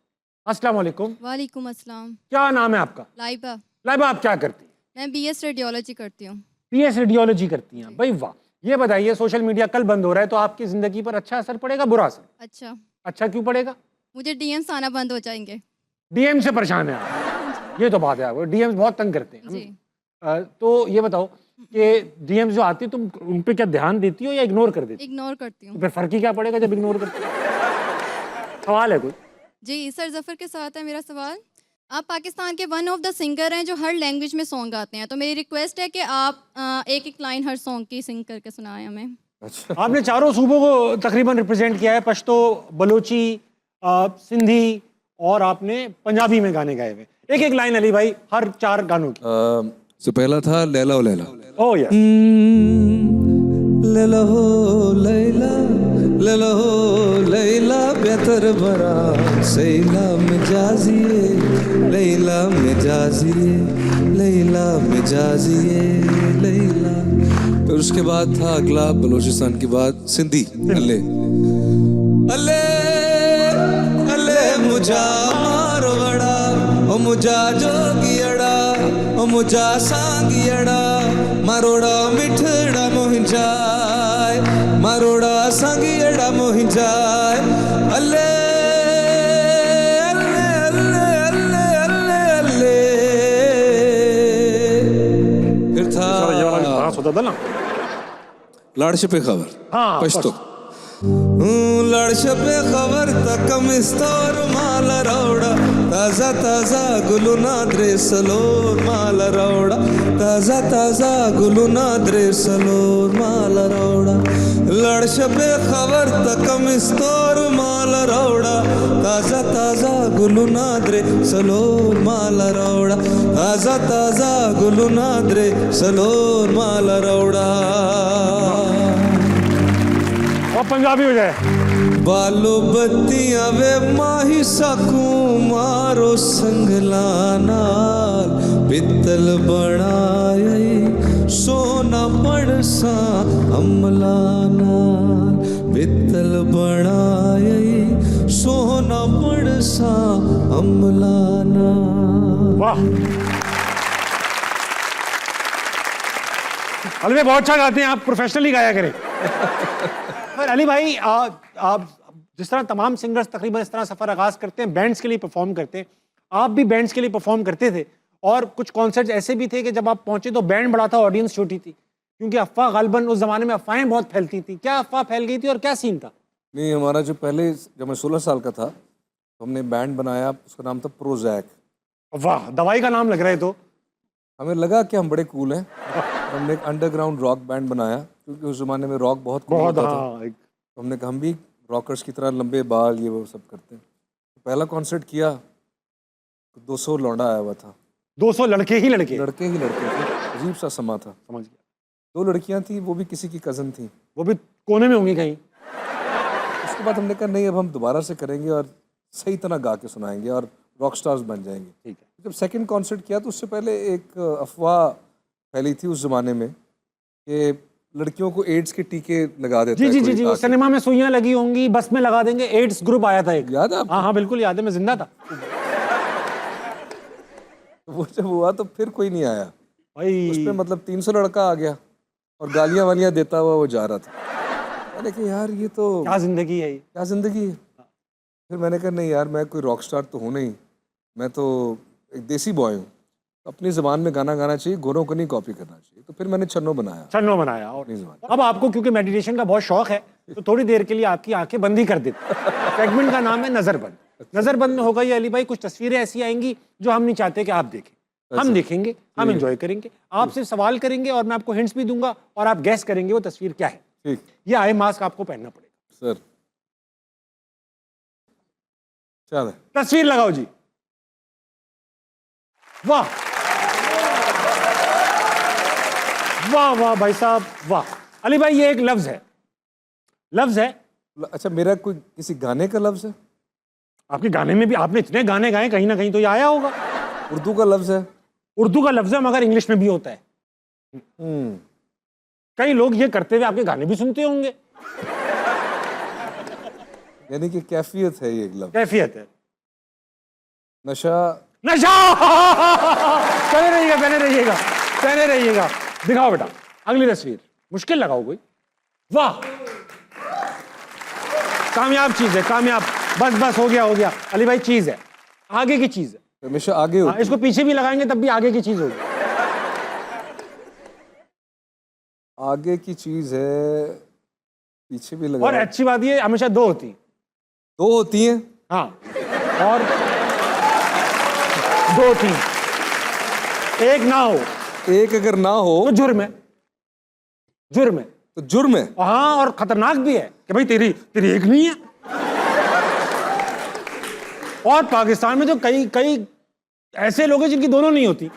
अस्सलाम वालेकुम। वालेकुम अस्सलाम। क्या नाम है आपका? लाइबा। लाइबा आप क्या करती हैं? मैं BS रेडियोलॉजी करती हूँ। PS रेडियोलॉजी करती हैं, भाई वाह। ये बताइए सोशल मीडिया कल बंद हो रहा है तो आपकी ज़िंदगी पर अच्छा असर पड़ेगा, बुरा असर? अच्छा। अच्छा क्यों पड़ेगा? मुझे DMs आना बंद हो जाएंगे। DM से परेशान है आप? ये तो बात है, वो डीएम्स बहुत तंग करते हैं। जी। तो ये बताओ कि डीएम्स जो आती है तुम उन पे क्या ध्यान देती हो या इग्नोर कर देती हो? इग्नोर करती तो हूँ। फिर फर्क ही क्या पड़ेगा जब इग्नोर करते हो? सवाल है कोई? जी सर, जफ़र के साथ है मेरा सवाल। आप पाकिस्तान के वन ऑफ द सिंगर हैं जो हर लैंग्वेज में सॉन्ग गाते हैं, तो मेरी रिक्वेस्ट है कि आप एक एक लाइन हर सॉन्ग की सिंग करके सुनाएं हमें। आपने चारों सूबों को तकरीबन रिप्रेजेंट किया है, पश्तो, बलोची, सिंधी और आपने पंजाबी में गाने गाए हुए। एक एक लाइन अली भाई हर 4 गानों की। तो पहला था लैला ओ लैला। Oh yes. लैला हो लैला, लैला हो लैला, बेहतर बरा सैला मिजाजिए, लैला मिजाजिए, लैला मिजाजिए, लैला। फिर उसके बाद था अगला बलोचिस्तान के बाद सिंधी। अल्ले अल्ले अल्ले मुझा मारो बड़ा, ओ मुझा जोगियड़ा, ओ मुझा सांगियड़ा, मारोड़ा मिठड़ा मोहिंजाय, मारोड़ा सांगियड़ा मोहिंजाय। अल्ले अल्ले अल्ले अल्ले अल्ले अल्ले। फिर था होता था ना, लाड़ पे खबर। हाँ, पश्तो। लड़श पे खबर तक मिस्तार माल रौड़ा, ताजा ताजा गुलू नादरे सलोर माल रौड़ा, ताजा ताजा गुलू नादरे सलोर माल रौड़ा। लड़श पे खबर तक मिस्तार माल रौड़ा, ताजा ताजा गुलू नादरे सलोर माल रौड़ा, ताजा ताजा गुलू नादरे सलोर माल रौड़ा। और पंजाबी हो जाए। बालो बत्तियां वे माही सकू मारो संगलाना, पित्तल बनाए सोना पड़सा अमलाना, पित्तल बनाए सोना पड़सा अमलाना। वाह अली भाई बहुत अच्छा गाते हैं आप, प्रोफेशनली गाया करें। पर अली भाई आप जिस तरह तमाम सिंगर्स तकरीबन इस तरह सफ़र आगाज़ करते हैं, बैंड्स के लिए परफॉर्म करते हैं, आप भी बैंड्स के लिए परफॉर्म करते थे और कुछ कॉन्सर्ट्स ऐसे भी थे कि जब आप पहुंचे तो बैंड बड़ा था, ऑडियंस छोटी थी, क्योंकि अफवाह गालिबन उस ज़माने में अफवाहें बहुत फैलती थी। क्या अफवाह फैल गई थी और क्या सीन था? नहीं, हमारा जो पहले जब मैं 16 साल का था तो हमने बैंड बनाया, उसका नाम था प्रोजैक। वाह, दवाई का नाम लग रहा है। तो हमें लगा कि हम बड़े कूल हैं। हमने एक अंडरग्राउंड रॉक बैंड बनाया, क्योंकि उस ज़माने में रॉक बहुत cool होता था। तो हमने कहा हम भी रॉकर्स की तरह लंबे बाल ये वो सब करते हैं। तो पहला कॉन्सर्ट किया तो 200 लौंडा आया हुआ था। 200 लड़के ही लड़के लड़के ही लड़के थे। अजीब सा समा था। समझ गया। 2 लड़कियां थी, वो भी किसी की कज़न थी। वो भी कोने में होंगी कहीं। उसके बाद हमने कहा नहीं, अब हम दोबारा से करेंगे और सही तरह गा के सुनाएंगे और रॉक स्टार्स बन जाएंगे। ठीक है। जब सेकंड कॉन्सर्ट किया तो उससे पहले एक अफवाह फैली थी उस ज़माने में कि लड़कियों को एड्स के टीके लगा देते जी हैं जी कोई जी जी, ताकि- सिनेमा में सुइयां लगी होंगी, बस में लगा देंगे, एड्स ग्रुप आया था एक। याद है आपको? हाँ हाँ बिल्कुल याद है, मैं जिंदा था। वो जब हुआ तो फिर कोई नहीं आया भाई उसमें, मतलब 300 लड़का आ गया और गालियां वालियां देता हुआ वो जा रहा था। मैंने कहा यार ये तो क्या जिंदगी है ये। क्या ज़िंदगी है। फिर मैंने कहा नहीं यार, मैं कोई रॉक स्टार तो हूँ नहीं, मैं तो एक देसी बॉय हूँ, अपनी ज़बान में गाना गाना चाहिए, गोरों को नहीं कॉपी करना चाहिए। तो फिर मैंने छन्नो बनाया। छन्नो बनाया। और अपनी ज़बान। अब आपको क्योंकि मेडिटेशन का बहुत शौक है तो थोड़ी देर के लिए आपकी आंखें बंद ही कर देते। सेगमेंट का नाम है नजरबंद। नजरबंद में होगा ये अली भाई, कुछ तस्वीरें ऐसी आएंगी जो हम नहीं चाहते कि आप देखें, हम देखेंगे, हम एंजॉय करेंगे, आप सिर्फ सवाल करेंगे और मैं आपको हिंट्स भी दूंगा और आप गैस करेंगे वो तस्वीर क्या है। ठीक ये आई मास्क आपको पहनना पड़ेगा। सर, चल तस्वीर लगाओ जी। वाह वाह वाह भाई साहब वाह। अली भाई ये एक लफ्ज है, लफ्ज है। अच्छा, मेरा कोई किसी गाने का लफ्ज़ है? आपके गाने में भी आपने इतने गाने गाए, कहीं ना कहीं तो ये आया होगा। उर्दू का लफ्ज़ है? उर्दू का लफ्ज है मगर इंग्लिश में भी होता है। कई लोग ये करते हुए आपके गाने भी सुनते होंगे। यानी कि कैफियत है ये एक लफ्ज़। कैफियत है, नशा। नशा। पहने रहिएगा, पहने रहिएगा, पहने रहिएगा। दिखाओ बेटा अगली तस्वीर, मुश्किल लगाओ कोई। वाह, कामयाब चीज है, कामयाब। बस बस हो गया, हो गया। अली भाई चीज है, आगे की चीज है। हमेशा आगे होती इसको पीछे भी लगाएंगे तब भी आगे की चीज होगी। आगे की चीज है, पीछे भी और लगा। अच्छी बात ये हमेशा दो होती हैं। दो होती हैं। हाँ, और दो थी, एक ना हो एक अगर ना हो तो जुर्म है, जुर्म है। तो जुर्म है। हाँ, और खतरनाक भी है कि भाई तेरी तेरी एक नहीं है। और पाकिस्तान में तो कई ऐसे लोग हैं जिनकी दोनों नहीं होती।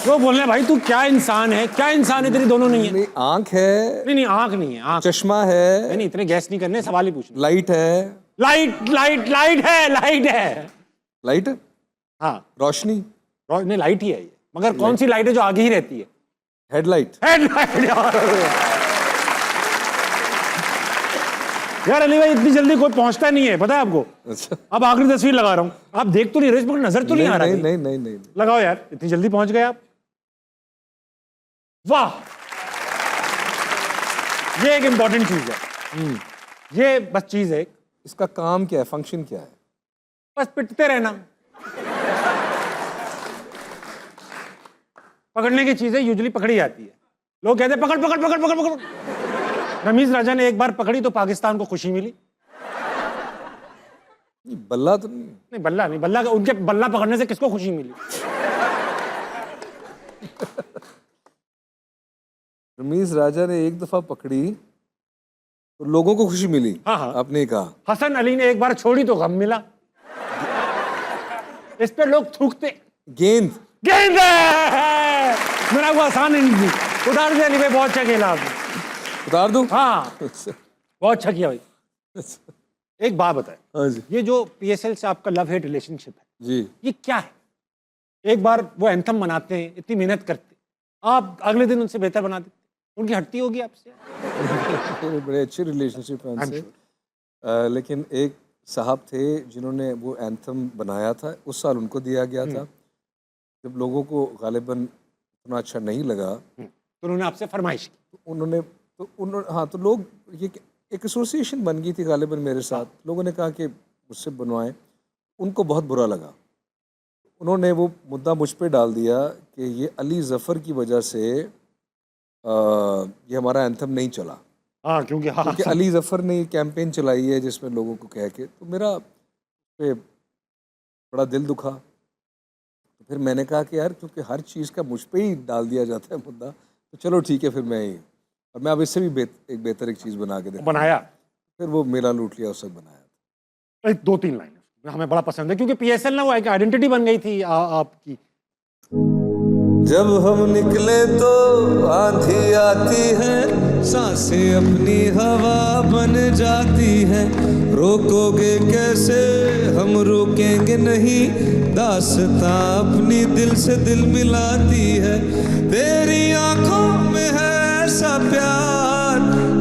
वो बोल रहे हैं भाई तू क्या इंसान है, क्या इंसान है, तेरी दोनों नहीं है। नहीं, आंख है, नहीं आंख नहीं है, आंख चश्मा है, नहीं, इतने गैस नहीं करने, सवाल ही पूछना। लाइट है। लाइट है, लाइट है। लाइट है? हाँ, रोशनी। नहीं, लाइट ही है ये, मगर कौन सी लाइट है जो आगे ही रहती है? हेडलाइट। हेडलाइट। यार अली भाई इतनी जल्दी कोई पहुंचता नहीं है, पता है आपको। अच्छा। अब आखिरी तस्वीर लगा रहा हूं, आप देख तो नहीं रहे, मगर नजर तो नहीं आ रहा। नहीं नहीं नहीं नहीं। लगाओ यार, इतनी जल्दी पहुंच गए आप। वाह, ये एक इंपॉर्टेंट चीज है। ये बस चीज है, इसका काम क्या है, फंक्शन क्या है? बस पिटते रहना। पकड़ने की चीजें यूजुअली पकड़ी जाती है। लोग कहते हैं पकड़ पकड़ पकड़ पकड़ पकड़। रमीज राजा ने एक बार पकड़ी तो पाकिस्तान को खुशी मिली। बल्ला तो नहीं? नहीं, बल्ला नहीं, बल्ला उनके बल्ला पकड़ने से किसको खुशी मिली? रमीज राजा ने एक दफा पकड़ी तो लोगों को खुशी मिली। हाँ हाँ, आपने कहा। हसन अली ने एक बार छोड़ी तो गम मिला। इस पे लोग थूकते। गेंद। गेंद है! मेरा वो आसान नहीं, उतार दिया। भाई बहुत अच्छा खेला आपने। उतार दूं? हाँ, बहुत अच्छा किया भाई। एक बात बताए, हाँ जी। ये जो PSL से आपका लव हेट रिलेशनशिप है जी, ये क्या है? एक बार वो एंथम बनाते हैं, इतनी मेहनत करते, आप अगले दिन उनसे बेहतर बना देते, उनकी हटती होगी आपसे? बड़े अच्छे रिलेशनशिप है उनसे। लेकिन एक साहब थे जिन्होंने वो एंथम बनाया था, उस साल उनको दिया गया था। जब लोगों को गालिबन उतना अच्छा नहीं लगा तो उन्होंने आपसे फरमाइश की। उन्होंने हाँ, तो लोग ये एक एसोसिएशन बन गई थी गालिबन मेरे साथ। लोगों ने कहा कि मुझसे बनवाएं, उनको बहुत बुरा लगा। उन्होंने वो मुद्दा मुझ पे डाल दिया कि ये अली ज़फ़र की वजह से ये हमारा एंथम नहीं चला। हाँ, क्योंकि अली ज़फ़र ने ये कैंपेन चलाई है जिसमें लोगों को कह के, तो मेरा पे बड़ा दिल दुखा। तो फिर मैंने कहा कि यार क्योंकि हर चीज़ का मुझ पे ही डाल दिया जाता है मुद्दा, तो चलो ठीक है फिर मैं ही, और मैं अब इससे भी एक बेहतर एक चीज़ बना के देखा। बनाया, फिर वो मेला लूट लिया उस वक्त बनाया। एक 2-3 लाइन हमें बड़ा पसंद है, क्योंकि PSL ना वो एक आइडेंटिटी बन गई थी आपकी। जब हम निकले तो आंधी आती है, सांसें अपनी हवा बन जाती हैं। रोकोगे कैसे, हम रोकेंगे नहीं, दास्तां अपनी दिल से दिल मिलाती है। तेरी आंखों में है ऐसा प्यार,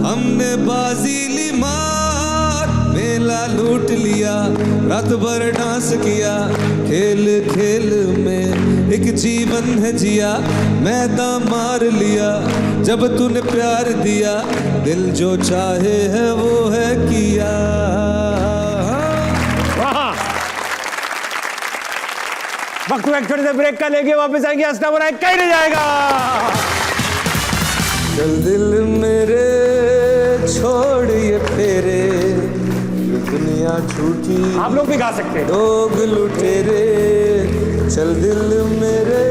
हमने बाजी ली मार, मेला लूट लिया, रात भर डांस किया, खेल खेल में एक जीवन है जिया, मैदान मार लिया जब तूने प्यार दिया, दिल जो चाहे है वो है किया। वक्त एक छोटे से ब्रेक का लेके वापस आएंगे, हंसना बनाए कहीं नहीं जाएगा। चल दिल मेरे छोड़ ये फेरे, दुनिया झूठी आप लोग भी गा सकते हैं। लोग लुटेरे, चल दिल मेरे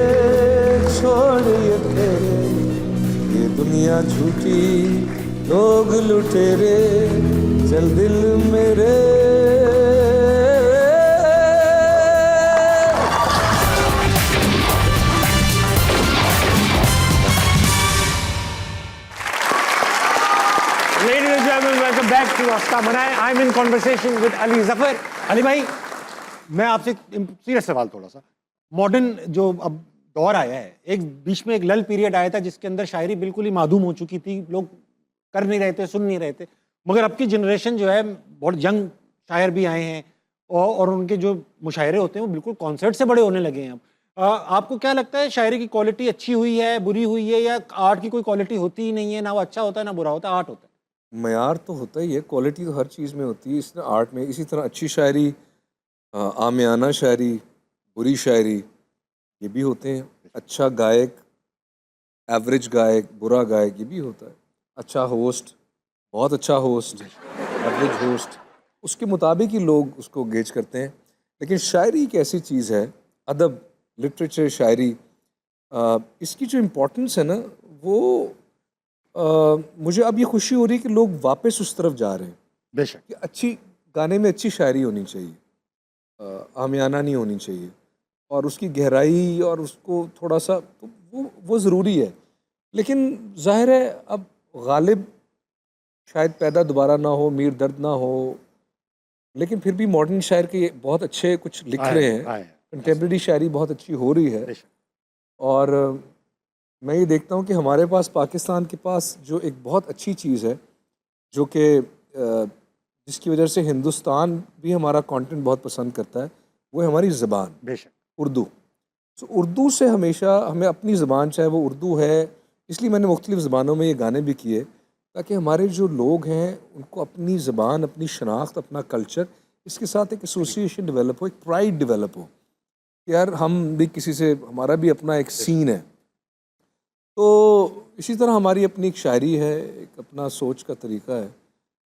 छोड़ ये फेरे, ये दुनिया झूठी लोग लुटेरे, चल दिल मेरे। Ladies and gentlemen, welcome back to हंसना बनाए। I'm in conversation with Ali Zafar. Ali भाई, मैं आपसे सीरियस सवाल थोड़ा सा, मॉडर्न जो अब दौर आया है, एक बीच में एक लल पीरियड आया था जिसके अंदर शायरी बिल्कुल ही माधूम हो चुकी थी, लोग कर नहीं रहे थे, सुन नहीं रहे थे, मगर अब की जनरेशन जो है बहुत यंग शायर भी आए हैं और उनके जो मुशायरे होते हैं वो बिल्कुल कॉन्सर्ट से बड़े होने लगे हैं। अब आपको क्या लगता है, शायरी की क्वालिटी अच्छी हुई है, बुरी हुई है, या आर्ट की कोई क्वालिटी होती ही नहीं है, ना वो अच्छा होता है ना बुरा होता है, आर्ट होता है? मयार तो होता ही है, क्वालिटी तो हर चीज़ में होती है, इस तरह आर्ट में। इसी तरह अच्छी शायरी आमियाना शायरी, बुरी शायरी, ये भी होते हैं। अच्छा गायक, एवरेज गायक, बुरा गायक, ये भी होता है। अच्छा होस्ट, बहुत अच्छा होस्ट, एवरेज होस्ट, उसके मुताबिक ही लोग उसको गेज करते हैं। लेकिन शायरी एक ऐसी चीज़ है, अदब, लिटरेचर, शायरी, इसकी जो इम्पोर्टेंस है ना, वो मुझे अब ये खुशी हो रही है कि लोग वापस उस तरफ जा रहे हैं बेशक। कि अच्छी गाने में अच्छी शायरी होनी चाहिए, आमियाना नहीं होनी चाहिए, और उसकी गहराई और उसको थोड़ा सा तो वो ज़रूरी है। लेकिन ज़ाहिर है अब गालिब शायद पैदा दोबारा ना हो, मीर दर्द ना हो, लेकिन फिर भी मॉडर्न शायर के बहुत अच्छे कुछ लिख रहे हैं, कंटेम्प्रेरी शायरी बहुत अच्छी हो रही है। और मैं ये देखता हूँ कि हमारे पास, पाकिस्तान के पास जो एक बहुत अच्छी चीज़ है, जो कि जिसकी वजह से हिंदुस्तान भी हमारा कंटेंट बहुत पसंद करता है, वो है हमारी ज़बान, बेशक, उर्दू। तो उर्दू से हमेशा हमें अपनी ज़बान, चाहे वो उर्दू है, इसलिए मैंने मुख्तलिफ़ ज़बानों में ये गाने भी किए ताकि हमारे जो लोग हैं उनको अपनी ज़बान, अपनी शनाख्त, अपना कल्चर, इसके साथ एक एसोसिएशन डेवलप हो, एक प्राइड डेवलप हो कि यार हम भी किसी से, हमारा भी अपना एक सीन है। तो इसी तरह हमारी अपनी एक शायरी है, एक अपना सोच का तरीका है,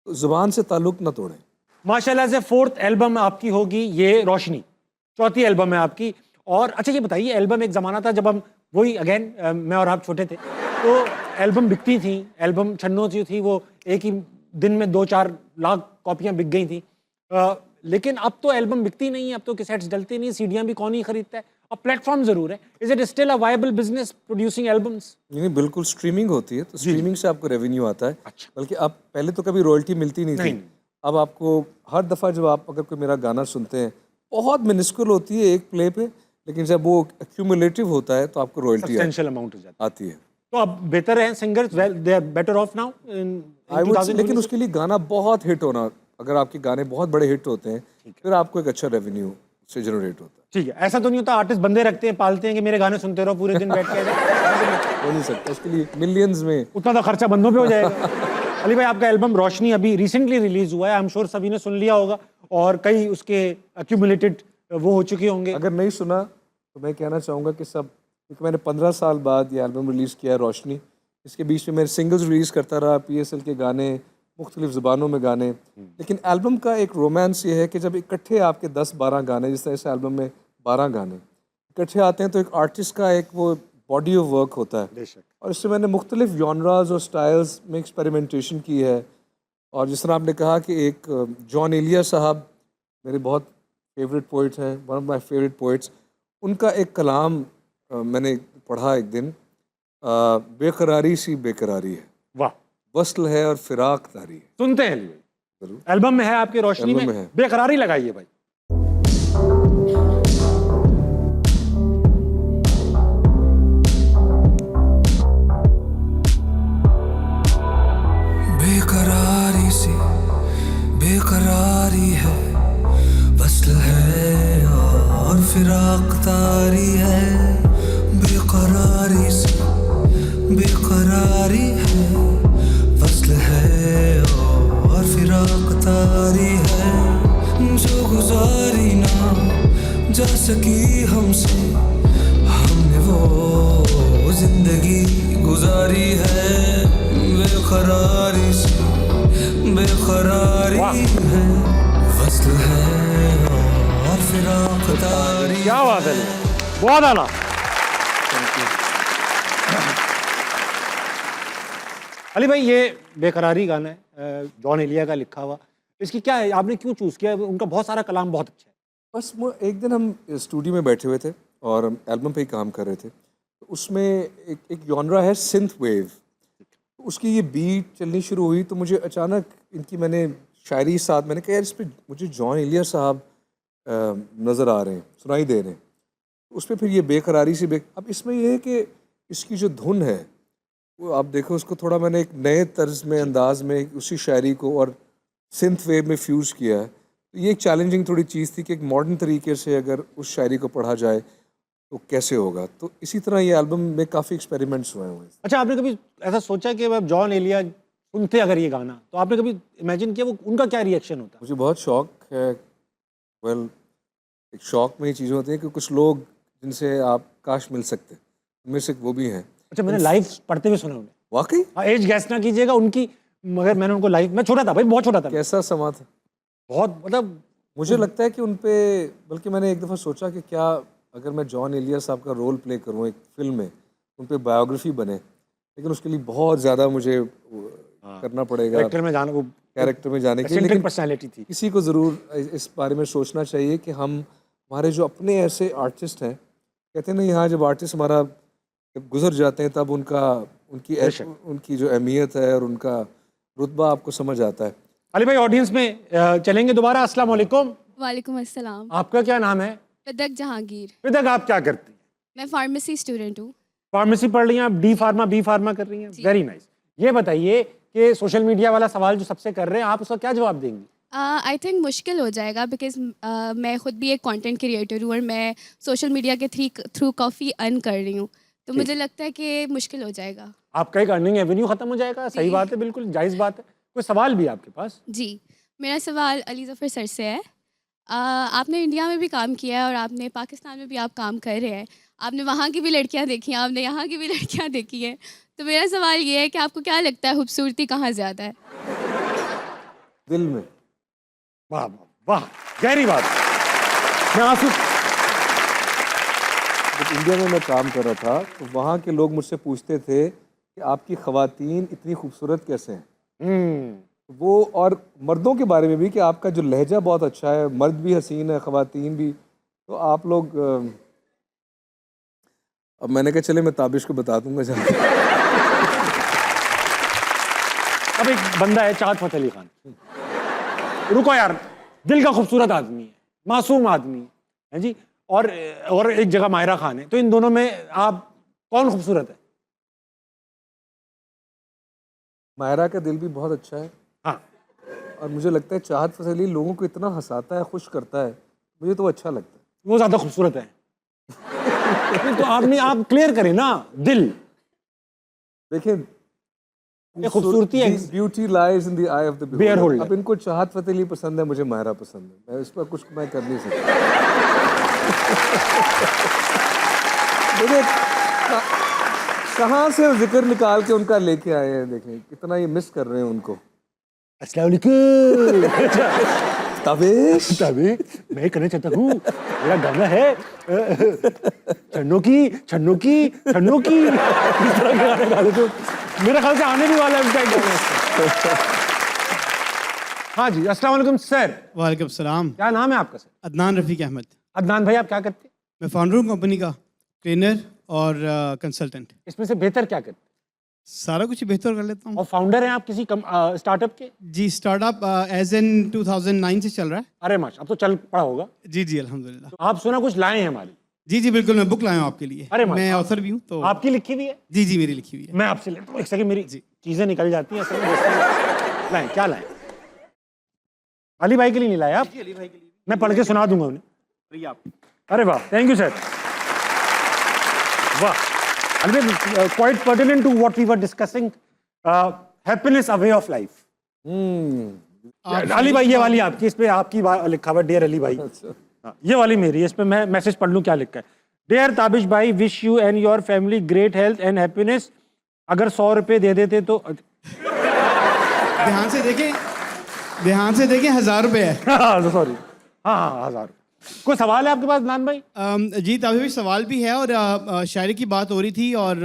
तो ज़बान से ताल्लुक़ ना तोड़ें। माशाल्लाह से 4th एल्बम आपकी होगी ये रोशनी, 4थी एल्बम है आपकी। और अच्छा ये बताइए, एल्बम एक ज़माना था जब हम, वही अगेन मैं और आप छोटे थे तो एल्बम बिकती थी, एल्बम छन्नों जो थी वो एक ही दिन में 2-4 लाख कॉपियाँ बिक गई थी। लेकिन अब तो एल्बम बिकती नहीं है, अब तो कैसेट्स डलती नहीं, सीडियाँ भी कौन ही खरीदता है। अब प्लेटफॉर्म ज़रूर है। Is it still a viable business producing albums? नहीं, बिल्कुल स्ट्रीमिंग होती है, तो स्ट्रीमिंग से आपको रेवेन्यू आता है। अच्छा। बल्कि आप पहले तो कभी रॉयल्टी मिलती नहीं थी। अब आपको हर दफ़ा जब आप अगर कोई मेरा गाना सुनते हैं, बहुत मिनिस्कुल होती है एक प्ले पे, लेकिन जब वो एक्यूमुलेटिव होता है तो आपको रॉयल्टी सब्सटेंशियल अमाउंट हो जाता आती है। तो अब बेहतर है singers, well they are better off now in I would say, लेकिन उसके लिए गाना बहुत हिट होना, अगर आपके गाने बहुत बड़े हिट होते हैं फिर आपको एक अच्छा रेवेन्यू से जनरेट होता है। ठीक है, ऐसा तो नहीं होता आर्टिस्ट बंदे रखते हैं, पालते हैं कि मेरे गाने सुनते रहो पूरे दिन बैठ के? हो नहीं सकता, उसके लिए मिलियंस में उतना तो खर्चा बंदों पे हो जाएगा। अली भाई, आपका एल्बम रोशनी अभी रिसेंटली रिलीज हुआ है, आई एम श्योर सभी ने सुन लिया होगा और कई उसके एक्यूमुलेटेड वो हो चुके होंगे। अगर नहीं सुना तो मैं कहना चाहूँगा कि सब, क्योंकि मैंने 15 साल बाद ये एल्बम रिलीज़ किया है रोशनी। इसके बीच में मैं सिंगल्स रिलीज़ करता रहा, PSL के गाने, मुख्तलिफ ज़ुबानों में गाने। लेकिन एल्बम का एक रोमांस ये है कि जब इकट्ठे आपके 10-12 गाने, जिस तरह से एल्बम में 12 गाने इकट्ठे आते हैं, तो एक आर्टिस्ट का एक वो बॉडी ऑफ वर्क होता है। और इससे मैंने मुख्तलिफ जॉनराज और स्टाइल्स में एक्सपेरिमेंटेशन की है। और जिस तरह आपने कहा कि एक जॉन एलिया साहब मेरे बहुत फेवरेट पोइट हैं, one of my favourite poets, उनका एक कलाम मैंने पढ़ा एक दिन, बेकरारी सी बेकरारी है, वाह, वस्ल है और फिराक तारी है। सुनते हैं जरूर। एल्बम में है आपके रोशनी एल्बम में, में है। बेकरारी लगाइए भाई। बेकरारी सी बेकरारी है, वस्ल है और फिराक तारी है। बेकरारी सी बेकरारी है, वस्ल है और फिराक तारी है। जो गुजारी ना जा सकी हमसे, हमने वो जिंदगी गुजारी है। बेकरारी सी बेकरारी है, वस्ल है और फिराक तारी। क्या बात है, बहुत आला। अली भाई, ये बेकरारी गाना है जॉन एलिया का लिखा हुआ, इसकी क्या है, आपने क्यों चूज किया? उनका बहुत सारा कलाम बहुत अच्छा है। बस एक दिन हम स्टूडियो में बैठे हुए थे और एल्बम पे ही काम कर रहे थे, तो उसमें एक जॉनरा है सिंथ वेव, उसकी ये बीट चलनी शुरू हुई, तो मुझे अचानक इनकी, मैंने शायरी साथ, मैंने कहा यार इस पर मुझे जॉन एलिया साहब नज़र आ रहे हैं, सुनाई दे रहे हैं। उस पर फिर ये बेकरारी सी अब इसमें ये है कि इसकी जो धुन है वो आप देखो, उसको थोड़ा मैंने एक नए तर्ज में, अंदाज में उसी शायरी को और सिंथ वेव में फ्यूज़ किया है। तो ये एक चैलेंजिंग थोड़ी चीज़ थी कि एक मॉडर्न तरीके से अगर उस शायरी को पढ़ा जाए तो कैसे होगा। तो इसी तरह ये एल्बम में काफ़ी एक्सपेरिमेंट्स हुए हैं। अच्छा, आपने कभी ऐसा सोचा कि अब जॉन एलिया सुनते अगर ये गाना, तो आपने कभी इमेजिन किया वो उनका क्या रिएक्शन होता? मुझे बहुत शौक है, वेल एक शौक में ये चीज़ें होती हैं कि कुछ लोग जिनसे आप काश मिल सकते, उनमें से वो भी हैं। अच्छा, मैंने लाइव पढ़ते हुए सुना उन्हें। वाकई हाँ, एज गैस ना कीजिएगा उनकी, मगर मैंने उनको लाइव, मैं छोटा था भाई, बहुत छोटा था, कैसा समा था? बहुत मतलब मुझे लगता है कि उन पे, बल्कि मैंने एक दफ़ा सोचा कि क्या अगर मैं जॉन एलिया साहब का रोल प्ले करूं एक फिल्म में, उन पे बायोग्राफी बने, लेकिन उसके लिए बहुत ज़्यादा मुझे करना पड़ेगा कैरेक्टर में जाना, वो कैरेक्टर में जाने के लिए। eccentric लेकिन पर्सनालिटी थी। किसी को ज़रूर इस बारे में सोचना चाहिए कि हमारे जो अपने ऐसे आर्टिस्ट हैं, कहते हैं ना यहाँ जब आर्टिस्ट हमारा जब गुजर जाते हैं तब उनकी जो अहमियत है और उनका रुतबा आपको समझ आता है। अली भाई ऑडियंस में चलेंगे दोबारा। अस्सलाम वालेकुम। वालेकुम अस्सलाम। आपका क्या नाम है? विदक जहांगीर। विदक, आप क्या करती हैं? मैं फार्मेसी स्टूडेंट हूँ। फार्मेसी पढ़ रही हैं आप? डी फार्मा, बी फार्मा कर रही हैं? Very nice. ये बताइए कि सोशल मीडिया वाला सवाल जो सबसे कर रहे हैं, आप उसका क्या जवाब देंगी? आई थिंक मुश्किल हो जाएगा बिकॉज मैं खुद भी एक कंटेंट क्रिएटर हूँ और मैं सोशल मीडिया के थ्रू काफ़ी अर्न कर रही हूँ, तो मुझे लगता है कि मुश्किल हो जाएगा। आपका एक अर्निंग एवेन्यू खत्म हो जाएगा। सही बात है, बिल्कुल जायज़ बात है। कोई सवाल भी आपके पास? जी, मेरा सवाल अली ज़फ़र सर से है। आपने इंडिया में भी काम किया है और आपने पाकिस्तान में भी आप काम कर रहे हैं, आपने वहाँ की भी लड़कियाँ देखी हैं, आपने यहाँ की भी लड़कियाँ देखी हैं, तो मेरा सवाल ये है कि आपको क्या लगता है खूबसूरती कहाँ ज़्यादा है? दिल में। वाह वाह, गहरी बात। मैं आंसू, जब इंडिया में मैं काम कर रहा था तो वहाँ के लोग मुझसे पूछते थे कि आपकी ख़वातीन इतनी खूबसूरत कैसे हैं। वो और मर्दों के बारे में भी कि आपका जो लहजा बहुत अच्छा है, मर्द भी हसीन है, ख़वातीन भी। तो आप लोग अब मैंने कहा चले मैं ताबिश को बता दूंगा जाके। अब एक बंदा है चाँद फतेह अली खान, रुको यार, दिल का खूबसूरत आदमी है, मासूम आदमी है जी, और एक जगह मायरा खान है, तो इन दोनों में आप कौन खूबसूरत है? मायरा का दिल भी बहुत अच्छा है। हाँ, और मुझे लगता है चाहत फतेह अली लोगों को इतना हंसाता है, खुश करता है, मुझे तो अच्छा लगता है। वो ज़्यादा खूबसूरत है। तो आप क्लियर करें ना, दिल देखें, खूबसूरती है, beauty lies in the I of the Bear beholder. holder। अब इनको चाहत फतेह अली पसंद है, मुझे मायरा पसंद है, मैं इस पर कुछ मैं कर नहीं सकता। देखिए कहाँ से जिक्र निकाल के उनका लेके आए हैं, देखें कितना ये मिस कर रहे हैं उनको। अस्सलाम वालेकुम। तबेश मैं करना चाहता हूँ, मेरा गाना है छन्नों की इस तरह के गाने गा लो, तो मेरे ख्याल से आने भी वाला है उनका एक गाना। हाँ जी, अस्सलाम वालेकुम सर। वालेकुम सलाम। क्या नाम है आपका सर? अदनान रफ़ीक अहमद। अदनान भाई, आप क्या करते हैं? मैं फाउंडर हूँ कंपनी का, ट्रेनर और कंसल्टेंट। इसमें से बेहतर क्या करते हैं? सारा कुछ ही बेहतर कर लेता हूँ। और फाउंडर हैं आप किसी स्टार्टअप के? जी, स्टार्टअप एज एन 2009 से चल रहा है। अरे माश, अब तो चल पड़ा होगा। जी जी अल्हम्दुलिल्लाह। तो आप सुना कुछ लाए हैं हमारी? जी जी बिल्कुल, मैं बुक लाया हूँ आपके लिए। अरे मैं ऑथर भी हूँ। तो आपकी लिखी हुई है? जी जी मेरी लिखी हुई है। मैं आपसे लेता हूँ, एक सेकंड, मेरी चीज़ें निकल जाती हैं। लाएं, क्या लाएं? अली भाई के लिए नहीं लाया आप? अली भाई के लिए मैं पढ़ के सुना दूंगा उन्हें। अरे वाह, थैंक यू सर। वाह, अली भाई, quite pertinent to what we were discussing, happiness a way of life. Ali भाई, ये वाली आपकी, इस पे आपकी लिखा हुआ डियर अली भाई। हाँ, ये वाली मेरी है, इस पे मैं मैसेज पढ़ लूँ क्या लिखा है। डियर ताबिश भाई, wish you and your family great health and happiness. अगर 100 रुपये दे देते तो। ध्यान से देखें 1000 रुपये है। सॉरी, हाँ 1000। कोई सवाल है आपके पास नान भाई? जी ताबिश भाई, सवाल भी है, और शायरी की बात हो रही थी और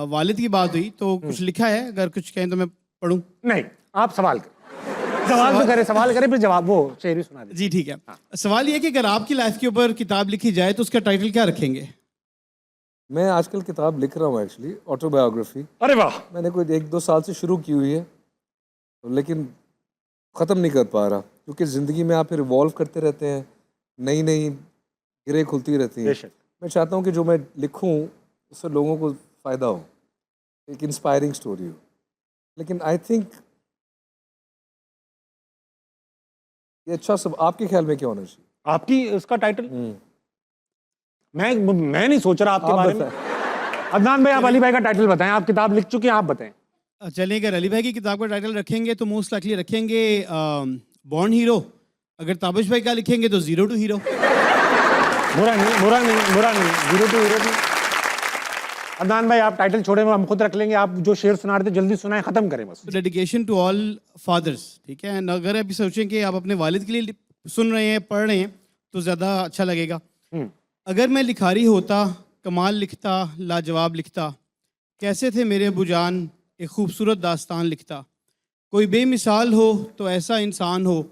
वालिद की बात हुई, तो कुछ लिखा है, अगर कुछ कहें तो मैं पढ़ूं। नहीं, आप सवाल करें, सवाल करें फिर जवाब, वो शेर सुना दे। जी ठीक है। सवाल ये है कि अगर आपकी लाइफ के ऊपर किताब लिखी जाए तो उसका टाइटल क्या रखेंगे? मैं आजकल किताब लिख रहा हूँ एक्चुअली, ऑटोबायोग्राफी। अरे वाह। मैंने कोई 1-2 साल से शुरू की हुई है, लेकिन ख़त्म नहीं कर पा रहा, क्योंकि ज़िंदगी में आप फिर इवॉल्व करते रहते हैं, नई गिरें खुलती रहती हैं। मैं चाहता हूँ कि जो मैं लिखूँ उससे लोगों को फ़ायदा हो, एक इंस्पायरिंग स्टोरी हो। लेकिन आई थिंक ये अच्छा सब, आपके ख्याल में क्या होना चाहिए? आपकी उसका टाइटल मैं नहीं सोच रहा आपके बारे में। अदनान भाई, आप अली भाई का टाइटल बताएं, आप किताब लिख चुके हैं, आप बताएं। चलिए, अगर अली भाई की किताब का टाइटल रखेंगे तो मोस्ट लाइकली रखेंगे बॉर्न हीरो। अगर ताबिश भाई का लिखेंगे तो 0 to हीरो। बुरा नहीं, हीरो टू। अदनान भाई आप टाइटल छोड़े, हम खुद रख लेंगे, आप जो शेर सुना रहे थे जल्दी सुनाएं, खत्म करें बस। डेडिकेशन टू ऑल फादर्स, ठीक है। And अगर आप सोचें कि आप अपने वालिद के लिए सुन रहे हैं, पढ़ रहे हैं, तो ज़्यादा अच्छा लगेगा। अगर मैं लिखारी होता, कमाल लिखता, लाजवाब लिखता, कैसे थे मेरे अबू जान, एक खूबसूरत दास्तान लिखता। कोई बेमिसाल हो तो ऐसा इंसान हो,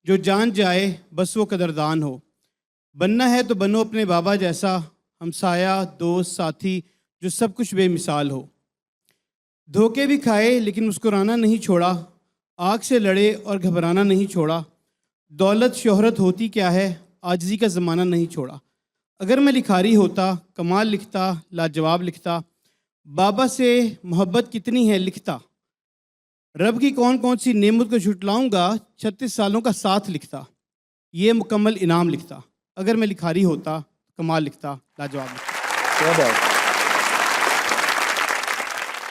जो जान जाए बस वो कदरदान हो। बनना है तो बनो अपने बाबा जैसा, हमसाया दोस्त साथी जो सब कुछ बेमिसाल हो। धोखे भी खाए लेकिन मुस्कुराना नहीं छोड़ा, आग से लड़े और घबराना नहीं छोड़ा। दौलत शोहरत होती क्या है, आजिज़ी का ज़माना नहीं छोड़ा। अगर मैं लिखारी होता, कमाल लिखता, लाजवाब लिखता, बाबा से मोहब्बत कितनी है लिखता। रब की कौन कौन सी नेमत को छुटलाऊंगा, 36 सालों का साथ लिखता। ये मुकम्मल इनाम लिखता। अगर मैं लिखारी होता, कमाल लिखता, लाजवाब लिखता।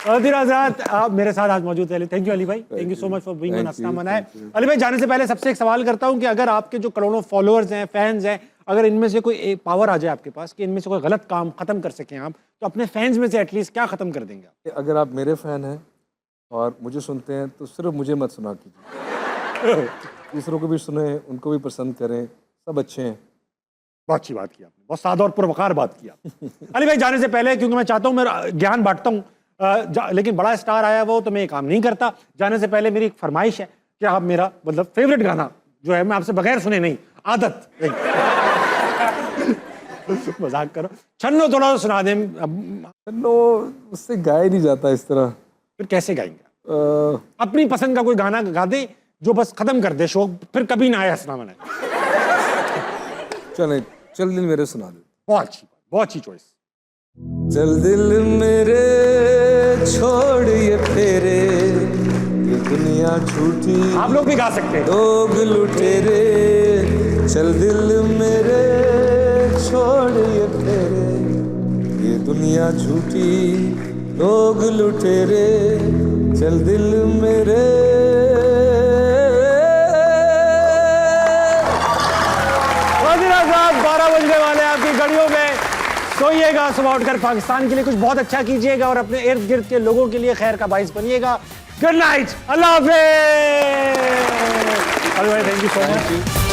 अदीर आजाद आप मेरे साथ आज मौजूद थे। थैंक यू अली भाई, thank you so much for being on अस्ना मनाए। अली भाई जाने से पहले सबसे एक सवाल करता हूँ कि अगर आपके जो करोड़ों फॉलोअर्स हैं, फैंस हैं, अगर इनमें से कोई एक पावर आ जाए आपके पास कि इनमें से कोई गलत काम खत्म कर सकें आप, तो अपने फैंस में से एटलीस्ट क्या खत्म कर देंगे आप? अगर आप मेरे फ़ैन हैं और मुझे सुनते हैं तो सिर्फ मुझे मत सुना कीजिए, दूसरों को भी सुने, उनको भी पसंद करें, सब अच्छे हैं। बहुत अच्छी बात की आपने, बहुत सादा और पुरवकार बात की आपने। अली भाई जाने से पहले, क्योंकि मैं चाहता हूँ मैं ज्ञान बांटता हूँ, लेकिन बड़ा स्टार आया वो तो मैं ये काम नहीं करता। जाने से पहले मेरी एक फरमाइश है कि आप मेरा मतलब फेवरेट गाना जो है मैं आपसे बगैर सुने नहीं, आदत मजाक करो, छन्नो थोड़ा सा सुना दें। छन्नो उससे गाया नहीं जाता इस तरह। फिर कैसे गाएंगे? अपनी पसंद का कोई गाना गा दे जो बस खत्म कर दे शो, फिर कभी ना आए हंसना मनाए। चले चल दिल मेरे सुना दे। बहुत अच्छी, बहुत अच्छी चॉइस। चल दिल मेरे छोड़ ये फेरे, ये दुनिया झूठी, आप लोग भी गा सकते हैं। लोग लुटेरे, चल दिल मेरे छोड़ ये फेरे, ये दुनिया झूठी, लोग लुटेरे, चल दिल मेरे। साहब 12 बजने वाले आपकी घड़ियों में, सोइएगा, सुबह उठकर पाकिस्तान के लिए कुछ बहुत अच्छा कीजिएगा और अपने इर्द गिर्द के लोगों के लिए खैर का बाइस बनिएगा। गुड नाइट, अल्लाह हाफिज़। Thank you so much.